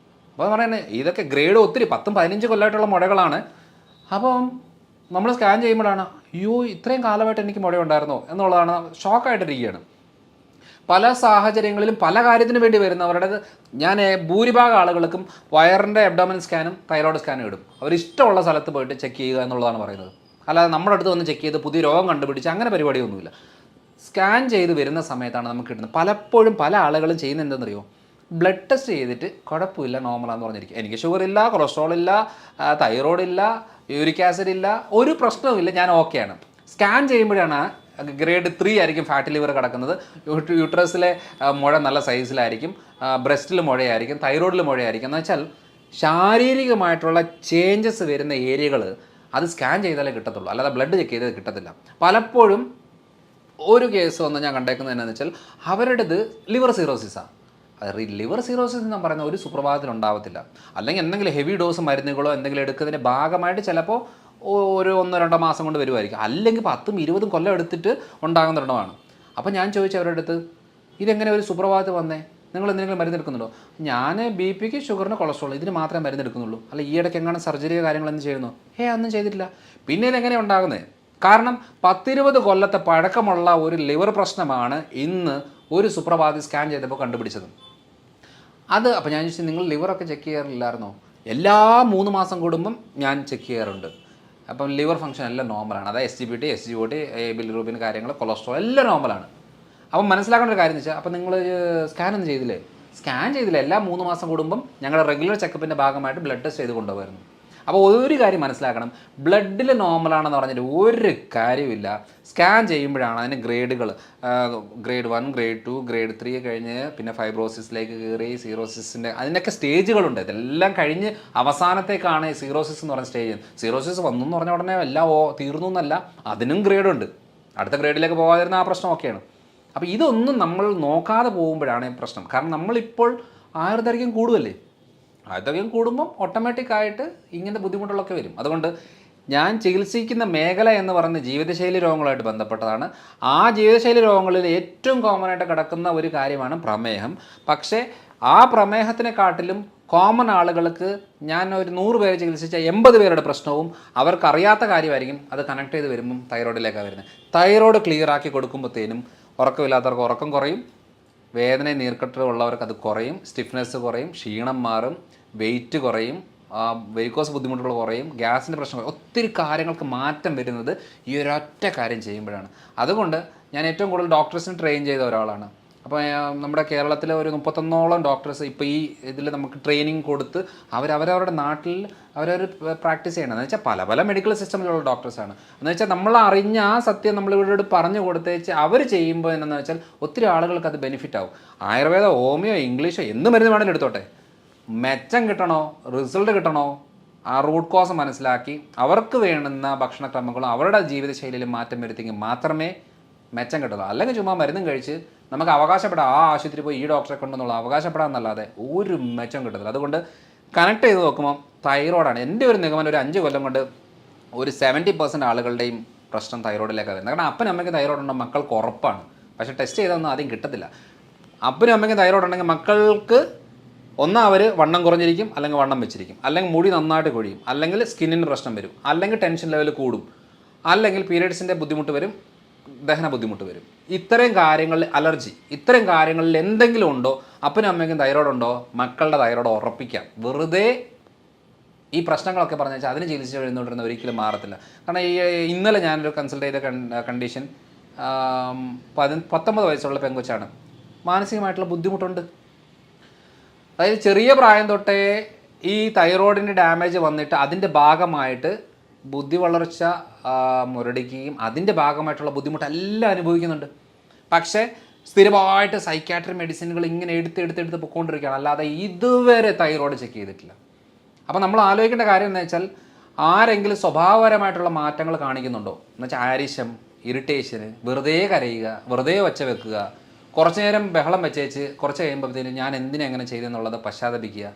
[SPEAKER 1] അപ്പോൾ പറയുന്നത് ഇതൊക്കെ ഗ്രേഡ് ഒത്തിരി 10-15 കൊല്ലമായിട്ടുള്ള മുഴകളാണ്. അപ്പം നമ്മൾ സ്കാൻ ചെയ്യുമ്പോഴാണ് അയ്യോ ഇത്രയും കാലമായിട്ട് എനിക്ക് മുഴയുണ്ടായിരുന്നോ എന്നുള്ളതാണ്, ഷോക്കായിട്ടിരിക്കുകയാണ്. പല സാഹചര്യങ്ങളിലും പല കാര്യത്തിന് വേണ്ടി വരുന്നവരുടെ ഞാൻ ഭൂരിഭാഗം ആളുകൾക്കും വയറിൻ്റെ അബ്ഡോമിനൽ സ്കാനും തൈറോയ്ഡ് സ്കാനും ഇടും. അവരിഷ്ടമുള്ള സ്ഥലത്ത് പോയിട്ട് ചെക്ക് ചെയ്യുക എന്നുള്ളതാണ് പറയുന്നത്. അല്ലാതെ നമ്മുടെ അടുത്ത് വന്ന് ചെക്ക് ചെയ്ത് പുതിയ രോഗം കണ്ടുപിടിച്ച് അങ്ങനെ പരിപാടിയൊന്നുമില്ല. സ്കാൻ ചെയ്ത് വരുന്ന സമയത്താണ് നമുക്ക് കിട്ടുന്നത്. പലപ്പോഴും പല ആളുകളും ചെയ്യുന്നത് എന്തെന്നറിയോ, ബ്ലഡ് ടെസ്റ്റ് ചെയ്തിട്ട് കുഴപ്പമില്ല നോർമലാന്ന് പറഞ്ഞിരിക്കും, എനിക്ക് ഷുഗർ ഇല്ല, കൊളസ്ട്രോൾ ഇല്ല, തൈറോയ്ഡ് ഇല്ല, യൂറിക് ആസിഡ് ഇല്ല, ഒരു പ്രശ്നവുമില്ല, ഞാൻ ഓക്കെയാണ്. സ്കാൻ ചെയ്യുമ്പോഴാണ് ഗ്രേഡ് 3 ആയിരിക്കും ഫാറ്റി ലിവർ കിടക്കുന്നത്, യൂട്രസിലെ മുഴ നല്ല സൈസിലായിരിക്കും, ബ്രസ്റ്റിൽ മുഴയായിരിക്കും, തൈറോയിഡിൽ മുഴയായിരിക്കും. എന്ന് വെച്ചാൽ ശാരീരികമായിട്ടുള്ള ചേഞ്ചസ് വരുന്ന ഏരിയകൾ അത് സ്കാൻ ചെയ്താലേ കിട്ടത്തുള്ളൂ, അല്ലാതെ ബ്ലഡ് ചെക്ക് ചെയ്തത് കിട്ടത്തില്ല. പലപ്പോഴും ഒരു കേസ് വന്ന് ഞാൻ കണ്ടേക്കുന്നത് എന്നാന്ന് വെച്ചാൽ അവരുടേത് ലിവർ സിറോസിസാണ്. അത് ലിവർ സിറോസിസ് എന്ന് പറയുന്ന ഒരു സുപ്രഭാതത്തിൽ ഉണ്ടാവത്തില്ല. അല്ലെങ്കിൽ എന്തെങ്കിലും ഹെവി ഡോസ് മരുന്നുകളോ എന്തെങ്കിലും എടുക്കുന്നതിൻ്റെ ഭാഗമായിട്ട് ചിലപ്പോൾ ഒരു 1-2 മാസം കൊണ്ട് വരുമായിരിക്കും, അല്ലെങ്കിൽ 10-20 കൊല്ലം എടുത്തിട്ട് ഉണ്ടാകുന്ന ഒരെണ്ണമാണ്. അപ്പോൾ ഞാൻ ചോദിച്ചു അവരുടെ അടുത്ത്, ഇതെങ്ങനെ ഒരു സുപ്രഭാതത്തിൽ വന്നേ, നിങ്ങൾ എന്തെങ്കിലും മരുന്നെടുക്കുന്നുണ്ടോ? ഞാൻ BP ക്ക് ഷുഗറിന് കൊളസ്ട്രോൾ ഇതിന് മാത്രമേ മരുന്നെടുക്കുന്നുള്ളൂ, അല്ല ഈ ഇടയ്ക്ക് എങ്ങനെ സർജറിയോ കാര്യങ്ങളൊന്നും ചെയ്യുന്നു? ഒന്നും ചെയ്തിട്ടില്ല. പിന്നെ ഇതെങ്ങനെ ഉണ്ടാകുന്നത്? കാരണം 10-20 കൊല്ലത്തെ പഴക്കമുള്ള ഒരു ലിവർ പ്രശ്നമാണ് ഇന്ന് ഒരു സുപ്രഭാതി സ്കാൻ ചെയ്തപ്പോൾ കണ്ടുപിടിച്ചത്. അപ്പോൾ ഞാൻ ചോദിച്ചു നിങ്ങൾ ലിവറൊക്കെ ചെക്ക് ചെയ്യാറില്ലായിരുന്നോ? എല്ലാ 3 മാസം കൂടുമ്പം ഞാൻ ചെക്ക് ചെയ്യാറുണ്ട്. അപ്പം ലിവർ ഫംഗ്ഷൻ എല്ലാം നോർമലാണ്, അതായത് SGPT, SGOT, ബിലിറൂബിൻ കാര്യങ്ങൾ, കൊളസ്ട്രോൾ എല്ലാം നോർമലാണ്. അപ്പം മനസ്സിലാക്കേണ്ട ഒരു കാര്യം എന്ന് വെച്ചാൽ, അപ്പം നിങ്ങൾ സ്കാൻ ഒന്നും ചെയ്തില്ലേ? സ്കാൻ ചെയ്തില്ല. എല്ലാ 3 മാസം കൂടുമ്പം ഞങ്ങളുടെ റെഗുലർ ചെക്കപ്പിൻ്റെ ഭാഗമായിട്ട് ബ്ലഡ് ടെസ്റ്റ് ചെയ്ത് കൊണ്ടുപോകുമായിരുന്നു. അപ്പോൾ ഒരു കാര്യം മനസ്സിലാക്കണം, ബ്ലഡിൽ നോർമലാണെന്ന് പറഞ്ഞിട്ട് ഒരു കാര്യമില്ല. സ്കാൻ ചെയ്യുമ്പോഴാണ് അതിന് ഗ്രേഡുകൾ, ഗ്രേഡ് 1, ഗ്രേഡ് 2, ഗ്രേഡ് 3 കഴിഞ്ഞ് പിന്നെ ഫൈബ്രോസിസിലേക്ക് കയറി, സീറോസിസിൻ്റെ അതിനൊക്കെ സ്റ്റേജുകളുണ്ട്. ഇതെല്ലാം കഴിഞ്ഞ് അവസാനത്തേക്കാണ് സീറോസിസ് എന്ന് പറഞ്ഞ സ്റ്റേജ്. സീറോസിസ് വന്നു എന്ന് പറഞ്ഞ ഉടനെ എല്ലാം തീർന്നു എന്നല്ല, അതിനും ഗ്രേഡുണ്ട്. അടുത്ത ഗ്രേഡിലേക്ക് പോകാതിരുന്ന ആ പ്രശ്നം ഒക്കെയാണ്. അപ്പോൾ ഇതൊന്നും നമ്മൾ നോക്കാതെ പോകുമ്പോഴാണ് പ്രശ്നം. കാരണം നമ്മളിപ്പോൾ ആയുർദൈർഘ്യം കൂടുമല്ലേ, ആയുർദൈർഘ്യം കൂടുമ്പം ഓട്ടോമാറ്റിക്കായിട്ട് ഇങ്ങനത്തെ ബുദ്ധിമുട്ടുകളൊക്കെ വരും. അതുകൊണ്ട് ഞാൻ ചികിത്സിക്കുന്ന മേഖല എന്ന് പറയുന്നത് ജീവിതശൈലി രോഗങ്ങളായിട്ട് ബന്ധപ്പെട്ടതാണ്. ആ ജീവിതശൈലി രോഗങ്ങളിൽ ഏറ്റവും കോമൺ ആയിട്ട് കിടക്കുന്ന ഒരു കാര്യമാണ് പ്രമേഹം. പക്ഷേ ആ പ്രമേഹത്തിനെക്കാട്ടിലും കോമൺ ആളുകൾക്ക് ഞാൻ ഒരു 100 പേരെ ചികിത്സിച്ച 80 പേരുടെ പ്രശ്നവും അവർക്കറിയാത്ത കാര്യമായിരിക്കും. അത് കണക്ട് ചെയ്ത് വരുമ്പം തൈറോയിഡിലേക്കാണ് വരുന്നത്. തൈറോയ്ഡ് ക്ലിയർ ആക്കി കൊടുക്കുമ്പോഴത്തേനും ഉറക്കമില്ലാത്തവർക്ക് ഉറക്കം കുറയും, വേദന നീർക്കെട്ട് ഉള്ളവർക്ക് അത് കുറയും, സ്റ്റിഫ്നെസ് കുറയും, ക്ഷീണം മാറും, വെയിറ്റ് കുറയും, വെരിക്കോസ് ബുദ്ധിമുട്ടുകൾ കുറയും, ഗ്യാസിൻ്റെ പ്രശ്നം, ഒത്തിരി കാര്യങ്ങൾക്ക് മാറ്റം വരുന്നത് ഈ ഒരൊറ്റ കാര്യം ചെയ്യുമ്പോഴാണ്. അതുകൊണ്ട് ഞാൻ ഏറ്റവും കൂടുതൽ ഡോക്ടേഴ്സിന് ട്രെയിൻ ചെയ്ത ഒരാളാണ്. അപ്പോൾ നമ്മുടെ കേരളത്തിലെ ഒരു 31ഓളം ഡോക്ടേഴ്സ് ഇപ്പോൾ ഈ ഇതിൽ നമുക്ക് ട്രെയിനിങ് കൊടുത്ത് അവരവരുടെ നാട്ടിൽ അവരവർ പ്രാക്ടീസ് ചെയ്യണം. എന്ന് വെച്ചാൽ പല മെഡിക്കൽ സിസ്റ്റമിലുള്ള ഡോക്ടേഴ്സാണ്. എന്ന് വെച്ചാൽ നമ്മൾ അറിഞ്ഞ ആ സത്യം നമ്മളിവരോട് പറഞ്ഞു കൊടുത്തേച്ച് അവർ ചെയ്യുമ്പോൾ എന്താണെന്ന് വെച്ചാൽ ഒത്തിരി ആളുകൾക്ക് അത് ബെനിഫിറ്റ് ആവും. ആയുർവേദ, ഹോമിയോ, ഇംഗ്ലീഷോ എന്ത് മരുന്ന് വേണമെങ്കിലും എടുത്തോട്ടെ, മെച്ചം കിട്ടണോ, റിസൾട്ട് കിട്ടണോ, ആ റൂട്ട് കോസ് മനസ്സിലാക്കി അവർക്ക് വേണ്ടുന്ന ഭക്ഷണക്രമങ്ങളും അവരുടെ ജീവിതശൈലിയിലും മാറ്റം വരുത്തിയെങ്കിൽ മാത്രമേ മെച്ചം കിട്ടുള്ളൂ. അല്ലെങ്കിൽ ചുമ്മാ മരുന്നും കഴിച്ച് നമുക്ക് അവകാശപ്പെടാം ആ ആശുപത്രി പോയി ഈ ഡോക്ടറെ കൊണ്ടെന്നുള്ള അവകാശപ്പെടാമെന്നല്ലാതെ ഒരു മെച്ചം കിട്ടത്തില്ല. അതുകൊണ്ട് കണക്ട് ചെയ്ത് നോക്കുമ്പോൾ തൈറോയിഡാണ്. എൻ്റെ ഒരു നിഗമനം ഒരു 5 കൊല്ലം കൊണ്ട് ഒരു 70% ആളുകളുടെയും പ്രശ്നം തൈറോയിഡിലേക്കാണ് വരുന്നത്. കാരണം അപ്പനും അമ്മയ്ക്ക് തൈറോയിഡ് ഉണ്ടോ മക്കൾക്ക് ഉറപ്പാണ്, പക്ഷേ ടെസ്റ്റ് ചെയ്തൊന്നും ആദ്യം കിട്ടത്തില്ല. അപ്പനും അമ്മയ്ക്കും തൈറോയിഡ് ഉണ്ടെങ്കിൽ മക്കൾക്ക് അവർ വണ്ണം കുറഞ്ഞിരിക്കും, അല്ലെങ്കിൽ വണ്ണം വെച്ചിരിക്കും, അല്ലെങ്കിൽ മുടി നന്നായിട്ട് കൊഴിയും, അല്ലെങ്കിൽ സ്കിന്നിന് പ്രശ്നം വരും, അല്ലെങ്കിൽ ടെൻഷൻ ലെവൽ കൂടും, അല്ലെങ്കിൽ പീരിയഡ്സിൻ്റെ ബുദ്ധിമുട്ട് വരും, ദഹന ബുദ്ധിമുട്ട് വരും. ഇത്തരം കാര്യങ്ങളിൽ അലർജി, ഇത്തരം കാര്യങ്ങളിൽ എന്തെങ്കിലും ഉണ്ടോ, അപ്പനും അമ്മയ്ക്കും തൈറോയിഡ് ഉണ്ടോ, മക്കളുടെ തൈറോയിഡ് ഉറപ്പിക്കാം. വെറുതെ ഈ പ്രശ്നങ്ങളൊക്കെ പറഞ്ഞു വെച്ചാൽ അതിന് ചികിത്സിച്ച് എഴുതുകൊണ്ടിരുന്ന ഒരിക്കലും മാറത്തില്ല. കാരണം ഇന്നലെ ഞാനൊരു കൺസൾട്ട് ചെയ്ത കണ്ടീഷൻ 19 വയസ്സുള്ള പെങ്കൊച്ചാണ്. മാനസികമായിട്ടുള്ള ബുദ്ധിമുട്ടുണ്ട്. അതായത് ചെറിയ പ്രായം തൊട്ടേ ഈ തൈറോയിഡിൻ്റെ ഡാമേജ് വന്നിട്ട് അതിൻ്റെ ഭാഗമായിട്ട് ബുദ്ധി വളർച്ച മുരടിക്കുകയും അതിൻ്റെ ഭാഗമായിട്ടുള്ള ബുദ്ധിമുട്ടെല്ലാം അനുഭവിക്കുന്നുണ്ട്. പക്ഷേ സ്ഥിരമായിട്ട് സൈക്കാട്രി മെഡിസിനുകൾ ഇങ്ങനെ എടുത്ത് പൊയ്ക്കൊണ്ടിരിക്കുകയാണ്, അല്ലാതെ ഇതുവരെ തൈറോയിഡ് ചെക്ക് ചെയ്തിട്ടില്ല. അപ്പോൾ നമ്മൾ ആലോചിക്കേണ്ട കാര്യം എന്ന് വെച്ചാൽ ആരെങ്കിലും സ്വഭാവപരമായിട്ടുള്ള മാറ്റങ്ങൾ കാണിക്കുന്നുണ്ടോ എന്ന് വെച്ചാൽ ആരിശം, ഇറിറ്റേഷന്, വെറുതെ കരയുക, വെറുതെ ഒച്ച വെക്കുക, കുറച്ച് നേരം ബഹളം വെച്ചേച്ച് കുറച്ച് കഴിയുമ്പോഴത്തേനും ഞാൻ എന്തിനെങ്ങനെ ചെയ്തെന്നുള്ളത് പശ്ചാത്തപിക്കുക.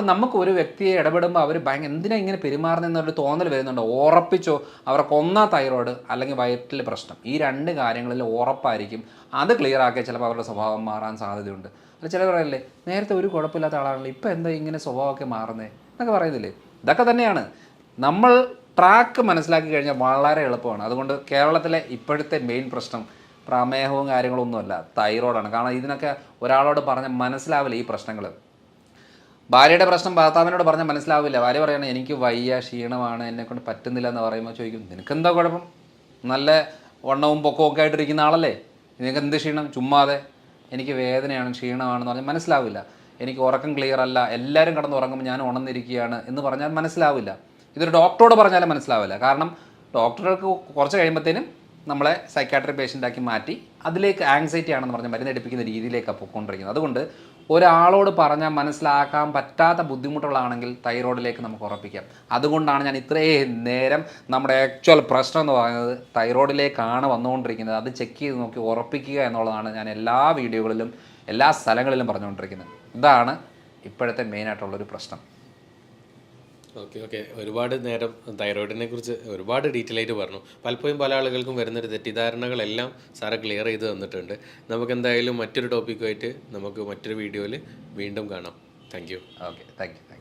[SPEAKER 1] നമുക്ക് ഒരു വ്യക്തിയെ ഇടപെടുമ്പോൾ അവർ എന്തിനാ ഇങ്ങനെ പെരുമാറുന്നതെന്നൊരു തോന്നൽ വരുന്നുണ്ടോ, ഉറപ്പിച്ചോ അവർക്ക് ഒന്നാ തൈറോയിഡ് അല്ലെങ്കിൽ വയറ്റിൽ പ്രശ്നം, ഈ 2 കാര്യങ്ങളിൽ ഉറപ്പായിരിക്കും. അത് ക്ലിയർ ആക്കിയാൽ ചിലപ്പോൾ അവരുടെ സ്വഭാവം മാറാൻ സാധ്യതയുണ്ട്. അല്ല ചിലർ പറയല്ലേ നേരത്തെ ഒരു കുഴപ്പമില്ലാത്ത ആളാണല്ലോ ഇപ്പം എന്താ ഇങ്ങനെ സ്വഭാവമൊക്കെ മാറുന്നത് എന്നൊക്കെ പറയുന്നില്ലേ. ഇതൊക്കെ തന്നെയാണ്. നമ്മൾ ട്രാക്ക് മനസ്സിലാക്കി കഴിഞ്ഞാൽ വളരെ എളുപ്പമാണ്. അതുകൊണ്ട് കേരളത്തിലെ ഇപ്പോഴത്തെ മെയിൻ പ്രശ്നം പ്രമേഹവും കാര്യങ്ങളൊന്നുമല്ല, തൈറോയിഡാണ്. കാരണം ഇതിനൊക്കെ ഒരാളോട് പറഞ്ഞാൽ മനസ്സിലാവില്ല ഈ പ്രശ്നങ്ങൾ. ഭാര്യയുടെ പ്രശ്നം ഭർത്താവിനോട് പറഞ്ഞാൽ മനസ്സിലാവില്ല. ഭാര്യ പറയുകയാണ് എനിക്ക് വയ്യ, ക്ഷീണമാണ്, എന്നെക്കൊണ്ട് പറ്റുന്നില്ല എന്ന് പറയുമ്പോൾ ചോദിക്കും നിനക്കെന്താ കുഴപ്പം, നല്ല വണ്ണവും പൊക്കവും ഒക്കെ ആയിട്ടിരിക്കുന്ന ആളല്ലേ, നിനക്ക് എന്ത് ക്ഷീണം, ചുമ്മാതെ എനിക്ക് വേദനയാണ് ക്ഷീണമാണെന്ന് പറഞ്ഞാൽ മനസ്സിലാവില്ല. എനിക്ക് ഉറക്കം ക്ലിയർ അല്ല, എല്ലാവരും കിടന്ന് ഉറങ്ങുമ്പോൾ ഞാൻ ഉണർന്നിരിക്കുകയാണ് എന്ന് പറഞ്ഞാൽ മനസ്സിലാവില്ല. ഇതൊരു ഡോക്ടറോട് പറഞ്ഞാലും മനസ്സിലാവില്ല. കാരണം ഡോക്ടർക്ക് കുറച്ച് കഴിയുമ്പോഴത്തേനും നമ്മളെ സൈക്കാട്രി പേഷ്യൻ്റാക്കി മാറ്റി അതിലേക്ക് ആങ്സൈറ്റി ആണെന്ന് പറഞ്ഞ് മരുന്നെടുപ്പിക്കുന്ന രീതിയിലേക്കാണ് പോയിക്കൊണ്ടിരിക്കുന്നത്. അതുകൊണ്ട് ഒരാളോട് പറഞ്ഞാൽ മനസ്സിലാക്കാൻ പറ്റാത്ത ബുദ്ധിമുട്ടുകളാണെങ്കിൽ തൈറോയിഡിലേക്ക് നമുക്ക് ഉറപ്പിക്കാം. അതുകൊണ്ടാണ് ഞാൻ ഇത്രയും നേരം നമ്മുടെ ആക്ച്വൽ പ്രശ്നം എന്ന് പറയുന്നത് തൈറോയിഡിലേക്കാണ് വന്നുകൊണ്ടിരിക്കുന്നത്. അത് ചെക്ക് ചെയ്ത് നോക്കി ഉറപ്പിക്കുക എന്നുള്ളതാണ് ഞാൻ എല്ലാ വീഡിയോകളിലും എല്ലാ സ്ഥലങ്ങളിലും പറഞ്ഞുകൊണ്ടിരിക്കുന്നത്. ഇതാണ് ഇപ്പോഴത്തെ മെയിനായിട്ടുള്ളൊരു പ്രശ്നം.
[SPEAKER 2] ഓക്കെ ഒരുപാട് നേരം തൈറോയിഡിനെ കുറിച്ച് ഒരുപാട് ഡീറ്റെയിൽ ആയിട്ട് പറഞ്ഞു. പലപ്പോഴും പല ആളുകൾക്കും വരുന്നൊരു തെറ്റിദ്ധാരണകളെല്ലാം സാറ് ക്ലിയർ ചെയ്ത് തന്നിട്ടുണ്ട്. നമുക്ക് എന്തായാലും മറ്റൊരു ടോപ്പിക്കുമായിട്ട് നമുക്ക് മറ്റൊരു വീഡിയോയിൽ വീണ്ടും കാണാം. Thank you.
[SPEAKER 1] Okay, thank you.